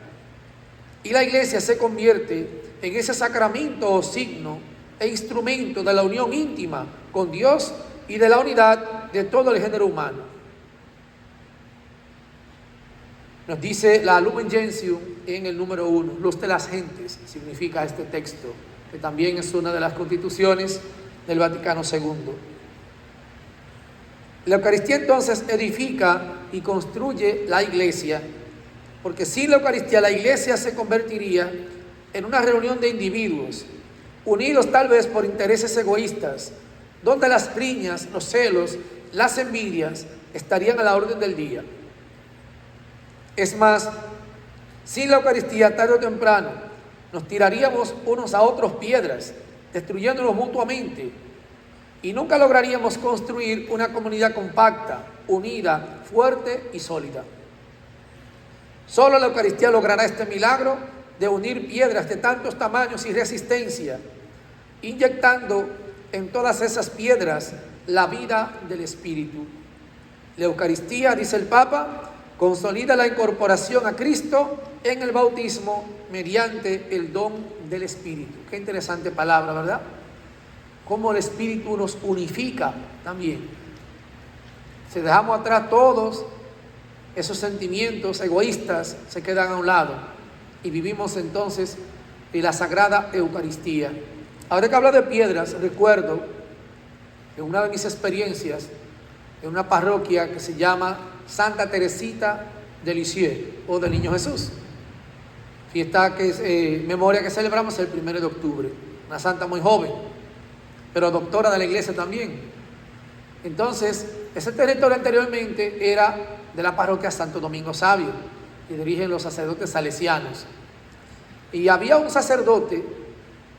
Y la iglesia se convierte en ese sacramento o signo e instrumento de la unión íntima con Dios y de la unidad de todo el género humano. Nos dice la Lumen Gentium en el número 1, luz de las gentes, significa este texto, que también es una de las constituciones del Vaticano II. La Eucaristía entonces edifica y construye la iglesia, porque sin la Eucaristía la iglesia se convertiría en una reunión de individuos, unidos tal vez por intereses egoístas, donde las riñas, los celos, las envidias estarían a la orden del día. Es más, sin la Eucaristía tarde o temprano nos tiraríamos unos a otros piedras, destruyéndonos mutuamente, y nunca lograríamos construir una comunidad compacta, unida, fuerte y sólida. Solo la Eucaristía logrará este milagro de unir piedras de tantos tamaños y resistencia, inyectando en todas esas piedras la vida del Espíritu. La Eucaristía, dice el Papa, consolida la incorporación a Cristo en el bautismo mediante el don del Espíritu. Qué interesante palabra, ¿verdad? Cómo el Espíritu nos unifica también. Si dejamos atrás todos esos sentimientos egoístas, se quedan a un lado y vivimos entonces en la Sagrada Eucaristía. Ahora que hablo de piedras, recuerdo en una de mis experiencias en una parroquia que se llama Santa Teresita de Lisieux o del Niño Jesús. Fiesta que es memoria que celebramos el 1 de octubre. Una santa muy joven, pero doctora de la iglesia también. Entonces, ese territorio anteriormente era de la parroquia Santo Domingo Sabio, que dirigen los sacerdotes salesianos. Y había un sacerdote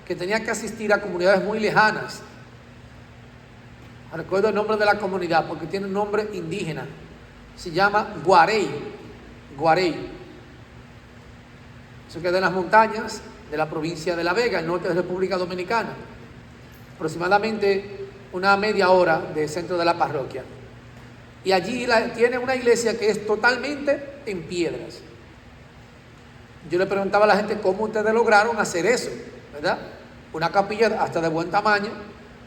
que tenía que asistir a comunidades muy lejanas. Recuerdo el nombre de la comunidad porque tiene un nombre indígena. Se llama Guarey. Guarey. Eso queda en las montañas de la provincia de La Vega, el norte de la República Dominicana. Aproximadamente una media hora del centro de la parroquia. Y allí tiene una iglesia que es totalmente en piedras. Yo le preguntaba a la gente cómo ustedes lograron hacer eso, ¿verdad? Una capilla hasta de buen tamaño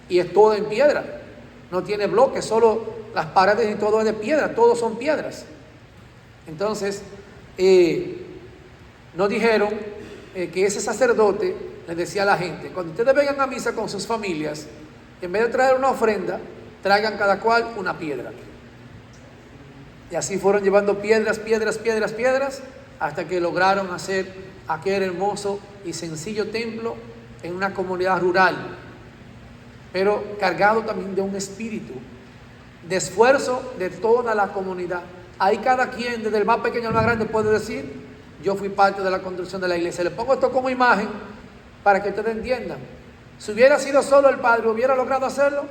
y es todo en piedra. No tiene bloques, solo las paredes y todo es de piedra, todos son piedras. Entonces, nos dijeron que ese sacerdote le decía a la gente, cuando ustedes vengan a misa con sus familias, en vez de traer una ofrenda, traigan cada cual una piedra. Y así fueron llevando piedras, hasta que lograron hacer aquel hermoso y sencillo templo en una comunidad rural, pero cargado también de un espíritu de esfuerzo de toda la comunidad. Ahí cada quien, desde el más pequeño al más grande, puede decir, yo fui parte de la construcción de la iglesia. Le pongo esto como imagen para que ustedes entiendan. Si hubiera sido solo el padre, ¿hubiera logrado hacerlo?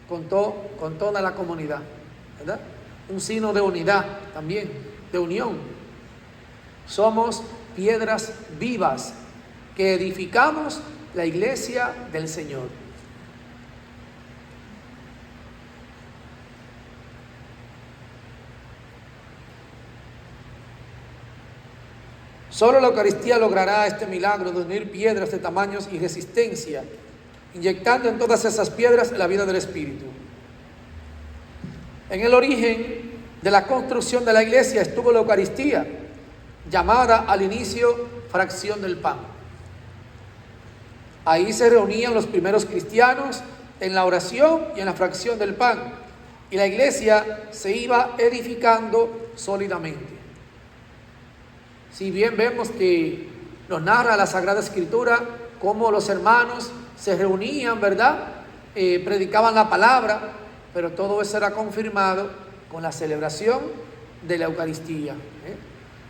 Con toda la comunidad, ¿verdad? Un signo de unidad también, de unión. Somos piedras vivas que edificamos la iglesia del Señor. Solo la Eucaristía logrará este milagro de unir piedras de tamaños y resistencia, inyectando en todas esas piedras la vida del Espíritu. En el origen de la construcción de la iglesia estuvo la Eucaristía, llamada al inicio fracción del pan. Ahí se reunían los primeros cristianos en la oración y en la fracción del pan, y la iglesia se iba edificando sólidamente. Si bien vemos que nos narra la Sagrada Escritura cómo los hermanos se reunían, ¿verdad? Predicaban la palabra, pero todo eso era confirmado con la celebración de la Eucaristía.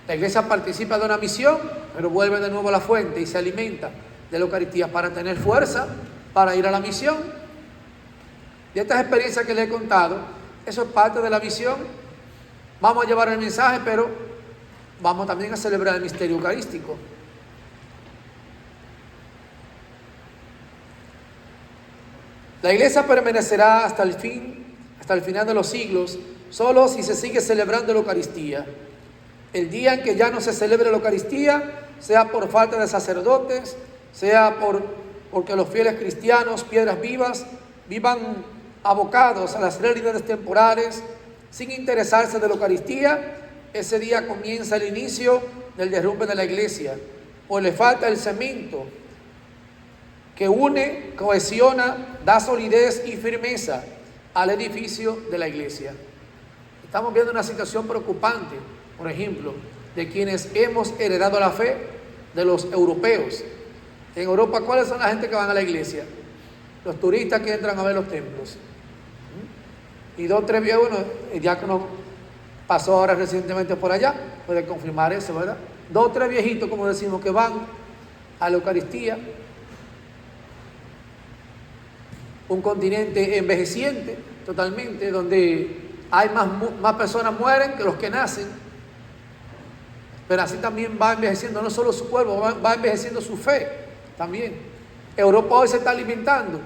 La iglesia participa de una misión, pero vuelve de nuevo a la fuente y se alimenta de la Eucaristía para tener fuerza para ir a la misión. De estas experiencias que le he contado, eso es parte de la misión. Vamos a llevar el mensaje, pero vamos también a celebrar el misterio eucarístico. La iglesia permanecerá hasta el final de los siglos, solo si se sigue celebrando la Eucaristía. El día en que ya no se celebre la Eucaristía, sea por falta de sacerdotes, sea porque los fieles cristianos, piedras vivas, vivan abocados a las realidades temporales, sin interesarse de la Eucaristía, ese día comienza el inicio del derrumbe de la iglesia, pues le falta el cemento que une, cohesiona, da solidez y firmeza al edificio de la iglesia. Estamos viendo una situación preocupante, por ejemplo, de quienes hemos heredado la fe de los europeos. En Europa, ¿cuáles son la gente que van a la iglesia? Los turistas que entran a ver los templos. Y dos, tres viejos, bueno, el diácono pasó ahora recientemente por allá, puede confirmar eso, ¿verdad? Dos o tres viejitos, como decimos, que van a la Eucaristía. Un continente envejeciente totalmente, donde hay más personas mueren que los que nacen, pero así también va envejeciendo no solo su cuerpo, va envejeciendo su fe también. Europa hoy se está alimentando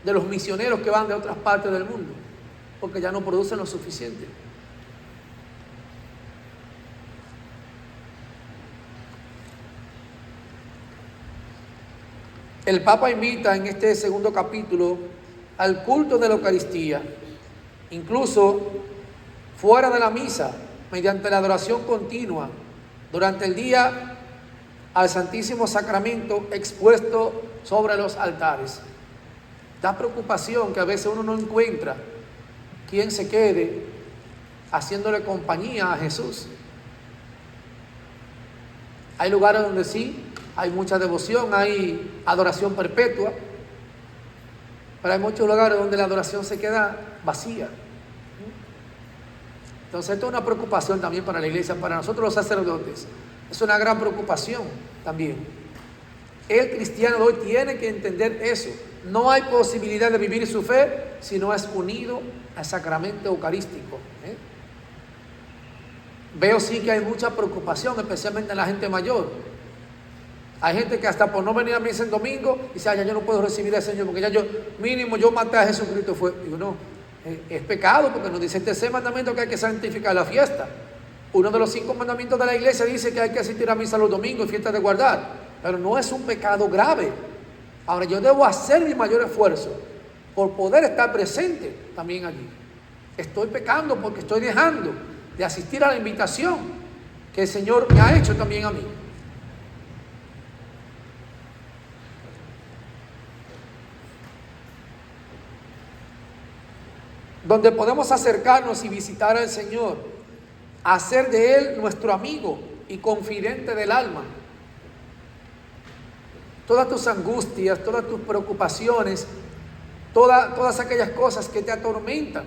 de los misioneros que van de otras partes del mundo, porque ya no producen lo suficiente. El Papa invita en este segundo capítulo al culto de la Eucaristía, incluso fuera de la misa, mediante la adoración continua, durante el día al Santísimo Sacramento expuesto sobre los altares. Da preocupación que a veces uno no encuentra quien se quede haciéndole compañía a Jesús. Hay lugares donde sí, hay mucha devoción, hay adoración perpetua, pero hay muchos lugares donde la adoración se queda vacía. Entonces esto es una preocupación también para la iglesia, para nosotros los sacerdotes, Es una gran preocupación también. El cristiano de hoy tiene que entender eso. No hay posibilidad de vivir su fe si no es unido al sacramento eucarístico. Veo sí que hay mucha preocupación, especialmente en la gente mayor. Hay gente que hasta por no venir a misa el domingo dice, ya yo no puedo recibir al Señor porque ya yo, mínimo yo maté a Jesucristo. Digo, no, es pecado porque nos dice el tercer mandamiento que hay que santificar la fiesta. Uno de los 5 mandamientos de la iglesia dice que hay que asistir a misa los domingos y fiestas de guardar, pero no es un pecado grave. Ahora yo debo hacer mi mayor esfuerzo por poder estar presente también allí. Estoy pecando porque estoy dejando de asistir a la invitación que el Señor me ha hecho también a mí. Donde podemos acercarnos y visitar al Señor, hacer de Él nuestro amigo y confidente del alma. Todas tus angustias, todas tus preocupaciones, todas aquellas cosas que te atormentan,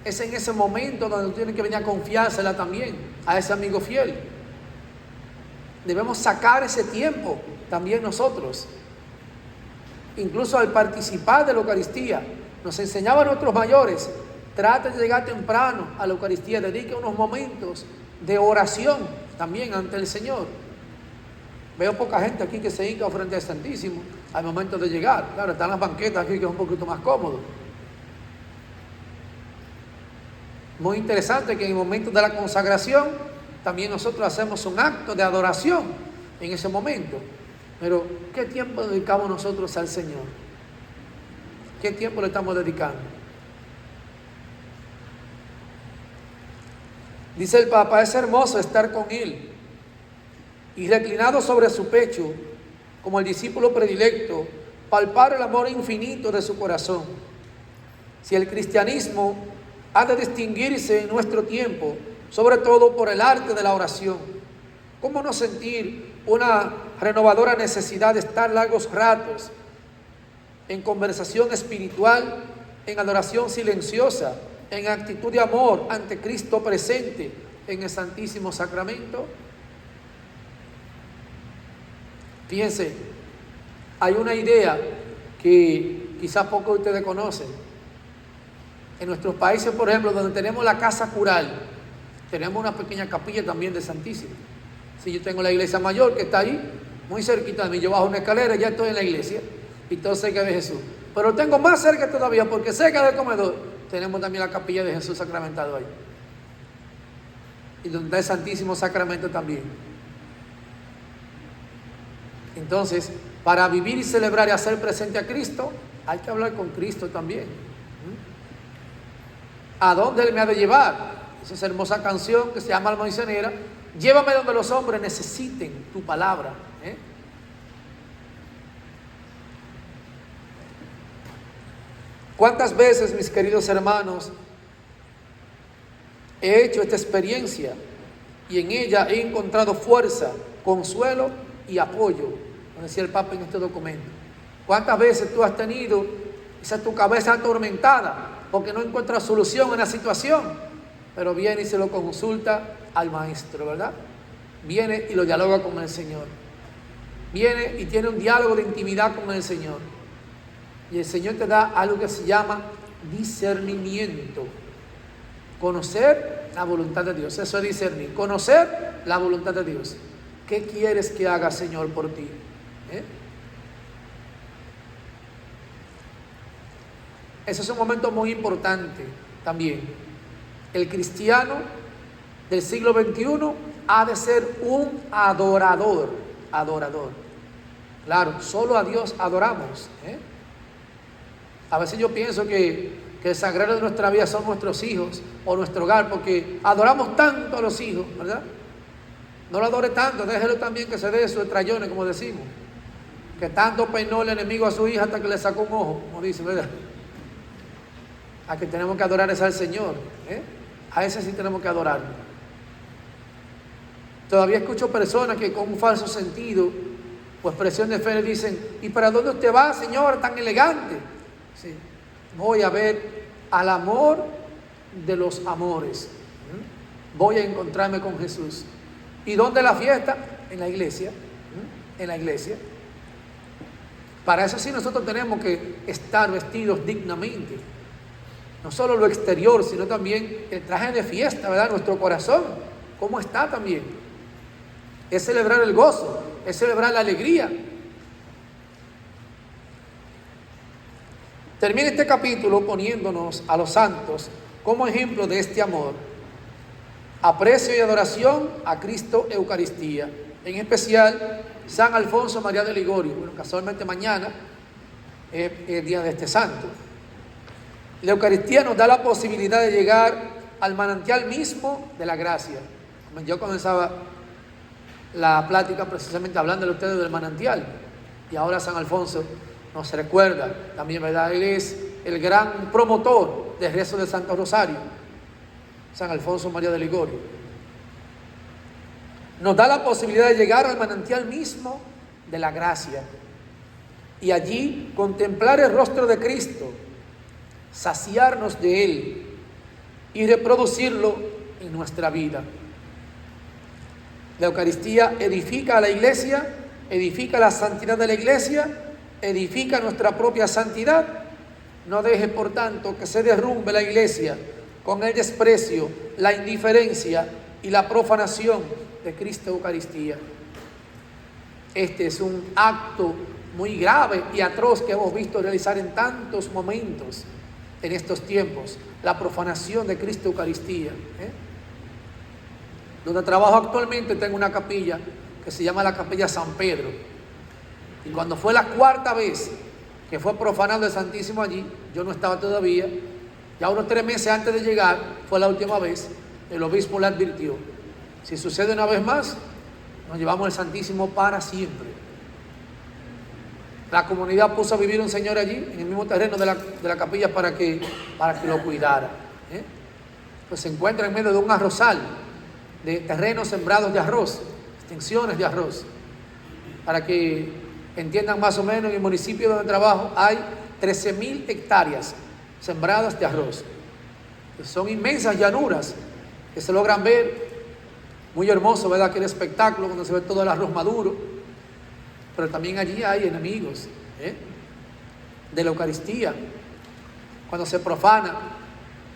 es en ese momento donde tú tienes que venir a confiársela también a ese amigo fiel. Debemos sacar ese tiempo también nosotros. Incluso al participar de la Eucaristía, nos enseñaban nuestros mayores, trate de llegar temprano a la Eucaristía, dedique unos momentos de oración también ante el Señor. Veo poca gente aquí que se hinca frente al Santísimo al momento de llegar. Claro, están las banquetas aquí que es un poquito más cómodo. Muy interesante que en el momento de la consagración también nosotros hacemos un acto de adoración en ese momento. Pero ¿qué tiempo dedicamos nosotros al Señor? ¿Qué tiempo le estamos dedicando? Dice el Papa, es hermoso estar con Él y reclinado sobre su pecho, como el discípulo predilecto, palpar el amor infinito de su corazón. Si el cristianismo ha de distinguirse en nuestro tiempo, sobre todo por el arte de la oración, ¿cómo no sentir una renovadora necesidad de estar largos ratos en conversación espiritual, en adoración silenciosa, en actitud de amor ante Cristo presente en el Santísimo Sacramento? Fíjense, hay una idea que quizás pocos de ustedes conocen. En nuestros países, por ejemplo, donde tenemos la casa cural, tenemos una pequeña capilla también de Santísimo. Si yo tengo la iglesia mayor que está ahí, muy cerquita de mí, yo bajo una escalera, ya estoy en la iglesia y todo cerca de Jesús. Pero tengo más cerca todavía, porque cerca del comedor tenemos también la capilla de Jesús sacramentado ahí. Y donde está el Santísimo Sacramento también. Entonces, para vivir y celebrar y hacer presente a Cristo, hay que hablar con Cristo también. ¿A dónde Él me ha de llevar? Esa es hermosa canción que se llama Alma Misionera. Llévame donde los hombres necesiten tu palabra. ¿Cuántas veces, mis queridos hermanos, he hecho esta experiencia y en ella he encontrado fuerza, consuelo y apoyo? Como decía el Papa en este documento. ¿Cuántas veces tú has tenido tu cabeza atormentada porque no encuentras solución en la situación? Pero viene y se lo consulta al Maestro, ¿verdad? Viene y lo dialoga con el Señor. Viene y tiene un diálogo de intimidad con el Señor. Y el Señor te da algo que se llama discernimiento. Conocer la voluntad de Dios. Eso es discernir. Conocer la voluntad de Dios. ¿Qué quieres que haga, Señor, por ti? Ese es un momento muy importante también. El cristiano del siglo XXI ha de ser un adorador. Adorador. Claro, solo a Dios adoramos. A veces yo pienso que el sagrario de nuestra vida son nuestros hijos o nuestro hogar, porque adoramos tanto a los hijos, ¿verdad? No lo adore tanto, déjelo también que se dé sus estrellones, como decimos. Que tanto peinó el enemigo a su hija hasta que le sacó un ojo, como dice, ¿verdad? A que tenemos que adorar es al Señor. A ese sí tenemos que adorar. Todavía escucho personas que con un falso sentido o expresión de fe le dicen, ¿y para dónde usted va, Señor, tan elegante? Sí, voy a ver al amor de los amores. Voy a encontrarme con Jesús. ¿Y dónde la fiesta? En la iglesia. En la iglesia. Para eso sí nosotros tenemos que estar vestidos dignamente. No solo lo exterior, sino también el traje de fiesta, ¿verdad? Nuestro corazón, ¿cómo está también? Es celebrar el gozo, es celebrar la alegría. Termina este capítulo poniéndonos a los santos como ejemplo de este amor, aprecio y adoración a Cristo Eucaristía. En especial, San Alfonso María de Ligorio. Bueno, casualmente mañana es el día de este santo. La Eucaristía nos da la posibilidad de llegar al manantial mismo de la gracia. Yo comenzaba la plática precisamente hablándole a ustedes del manantial, y ahora San Alfonso nos recuerda también, ¿verdad? Él es el gran promotor del rezo del Santo Rosario, San Alfonso María de Ligorio. Nos da la posibilidad de llegar al manantial mismo de la gracia y allí contemplar el rostro de Cristo, saciarnos de Él y reproducirlo en nuestra vida. La Eucaristía edifica a la iglesia, edifica la santidad de la iglesia, edifica nuestra propia santidad. No deje, por tanto, que se derrumbe la iglesia con el desprecio, la indiferencia y la profanación de Cristo Eucaristía. Este es un acto muy grave y atroz que hemos visto realizar en tantos momentos en estos tiempos, la profanación de Cristo Eucaristía. Donde trabajo actualmente tengo una capilla que se llama la Capilla San Pedro, y cuando fue la cuarta vez que fue profanado el Santísimo allí, yo no estaba todavía, ya unos 3 meses antes de llegar fue la última vez. El obispo le advirtió: si sucede una vez más, nos llevamos el Santísimo para siempre. La comunidad puso a vivir un señor allí, en el mismo terreno de la capilla, para que lo cuidara. Pues se encuentra en medio de un arrozal de terrenos sembrados de arroz, extensiones de arroz. Para que entiendan más o menos, en el municipio donde trabajo hay 13.000 hectáreas sembradas de arroz. Son inmensas llanuras que se logran ver. Muy hermoso, ¿verdad? Aquel espectáculo cuando se ve todo el arroz maduro. Pero también allí hay enemigos de la Eucaristía. Cuando se profana,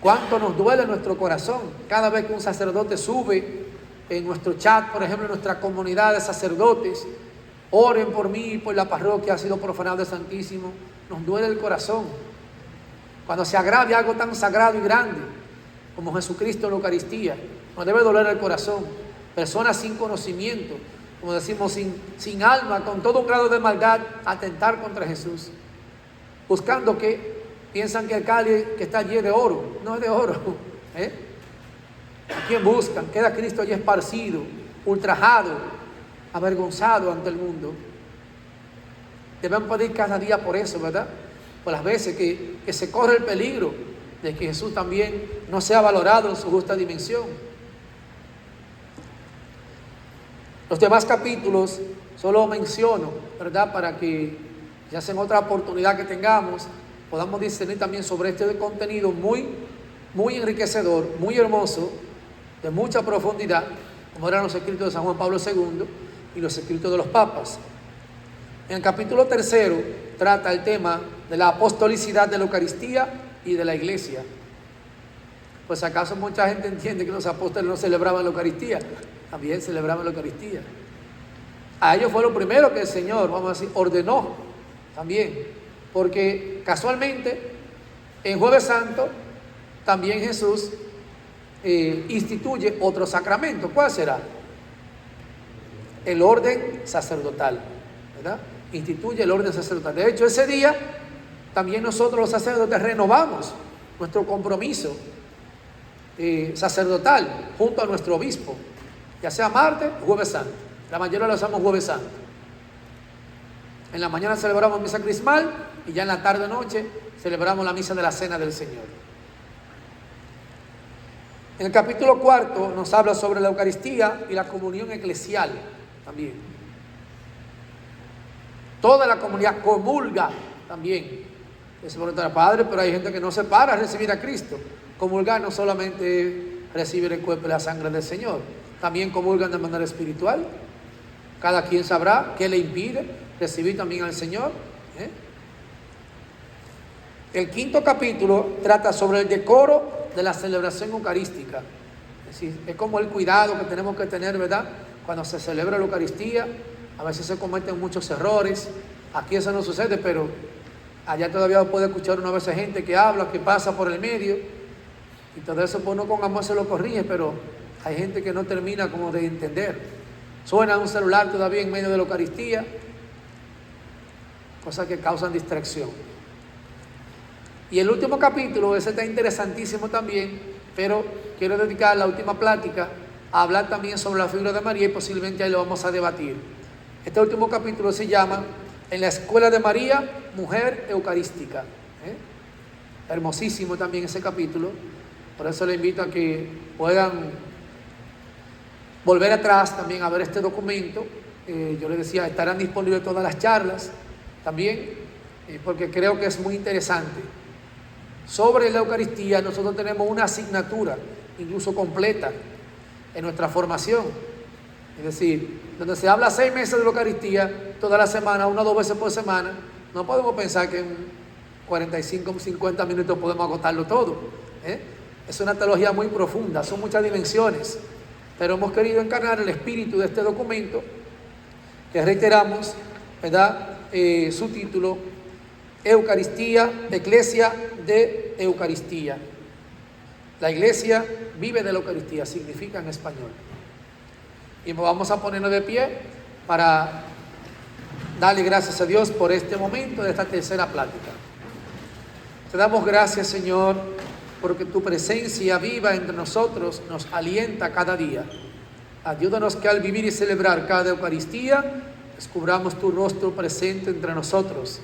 cuánto nos duele nuestro corazón cada vez que un sacerdote sube en nuestro chat, por ejemplo, en nuestra comunidad de sacerdotes: oren por mí, por la parroquia ha sido profanado el Santísimo. Nos duele el corazón cuando se agravia algo tan sagrado y grande como Jesucristo en la Eucaristía. Nos debe doler el corazón. Personas sin conocimiento, como decimos, sin alma, con todo un grado de maldad, atentar contra Jesús, buscando que piensan que el cáliz que está allí es de oro. No es de oro. ¿A quién buscan? Queda Cristo allí esparcido, ultrajado, avergonzado ante el mundo. Debemos pedir cada día por eso, ¿verdad? Por las veces que se corre el peligro de que Jesús también no sea valorado en su justa dimensión. Los demás capítulos solo menciono, ¿verdad? Para que ya sea en otra oportunidad que tengamos, podamos discernir también sobre este contenido muy, muy enriquecedor, muy hermoso, de mucha profundidad, como eran los escritos de San Juan Pablo II y los escritos de los papas. En el capítulo 3 trata el tema de la apostolicidad de la Eucaristía y de la Iglesia. Pues acaso mucha gente entiende que los apóstoles no celebraban la Eucaristía. También celebraban la Eucaristía. A ellos fue lo primero que el Señor, vamos a decir, ordenó también, porque casualmente en Jueves Santo también Jesús instituye otro sacramento. ¿Cuál será? El orden sacerdotal, ¿verdad? Instituye el orden sacerdotal. De hecho, ese día también nosotros los sacerdotes renovamos nuestro compromiso sacerdotal junto a nuestro obispo, ya sea martes o Jueves Santo. La mayoría lo hacemos Jueves Santo. En la mañana celebramos misa crismal y ya en la tarde-noche celebramos la misa de la Cena del Señor. En el capítulo 4 nos habla sobre la Eucaristía y la comunión eclesial también. Toda la comunidad comulga también. Se pregunta, Padre, pero hay gente que no se para a recibir a Cristo. Comulgar no solamente recibir el cuerpo y la sangre del Señor, también comulgan de manera espiritual. Cada quien sabrá qué le impide recibir también al Señor. El quinto capítulo trata sobre el decoro de la celebración eucarística. Es decir, es como el cuidado que tenemos que tener, ¿verdad? Cuando se celebra la Eucaristía, a veces se cometen muchos errores. Aquí eso no sucede, pero allá todavía puede escuchar una vez gente que habla, que pasa por el medio, y todo eso pues uno con amor se lo corrige, pero hay gente que no termina como de entender. Suena un celular todavía en medio de la Eucaristía, cosas que causan distracción. Y el último capítulo, ese está interesantísimo también, pero quiero dedicar la última plática a hablar también sobre la figura de María y posiblemente ahí lo vamos a debatir. Este último capítulo se llama En la Escuela de María, Mujer Eucarística. Hermosísimo también ese capítulo, por eso le invito a que puedan volver atrás también a ver este documento. Yo les decía, estarán disponibles todas las charlas también, porque creo que es muy interesante. Sobre la Eucaristía nosotros tenemos una asignatura, incluso completa, en nuestra formación. Es decir, donde se habla 6 meses de la Eucaristía, toda la semana, 1 o 2 veces por semana, no podemos pensar que en 45 o 50 minutos podemos agotarlo todo. Es una teología muy profunda, son muchas dimensiones, pero hemos querido encarnar el espíritu de este documento, que reiteramos, ¿verdad? Su título, Eucaristía, Iglesia de Eucaristía. La Iglesia vive de la Eucaristía, significa en español. Y vamos a ponernos de pie para darle gracias a Dios por este momento de esta tercera plática. Te damos gracias, Señor, porque tu presencia viva entre nosotros nos alienta cada día. Ayúdanos que al vivir y celebrar cada Eucaristía, descubramos tu rostro presente entre nosotros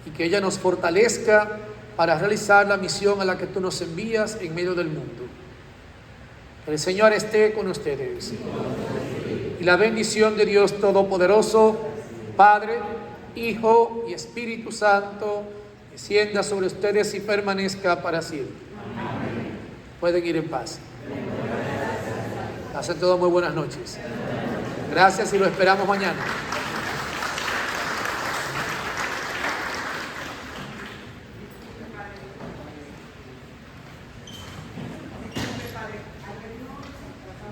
y que ella nos fortalezca para realizar la misión a la que tú nos envías en medio del mundo. El Señor esté con ustedes. Y la bendición de Dios Todopoderoso, Padre, Hijo y Espíritu Santo, descienda sobre ustedes y permanezca para siempre. Amén. Pueden ir en paz. Hacen todos muy buenas noches. Gracias y lo esperamos mañana.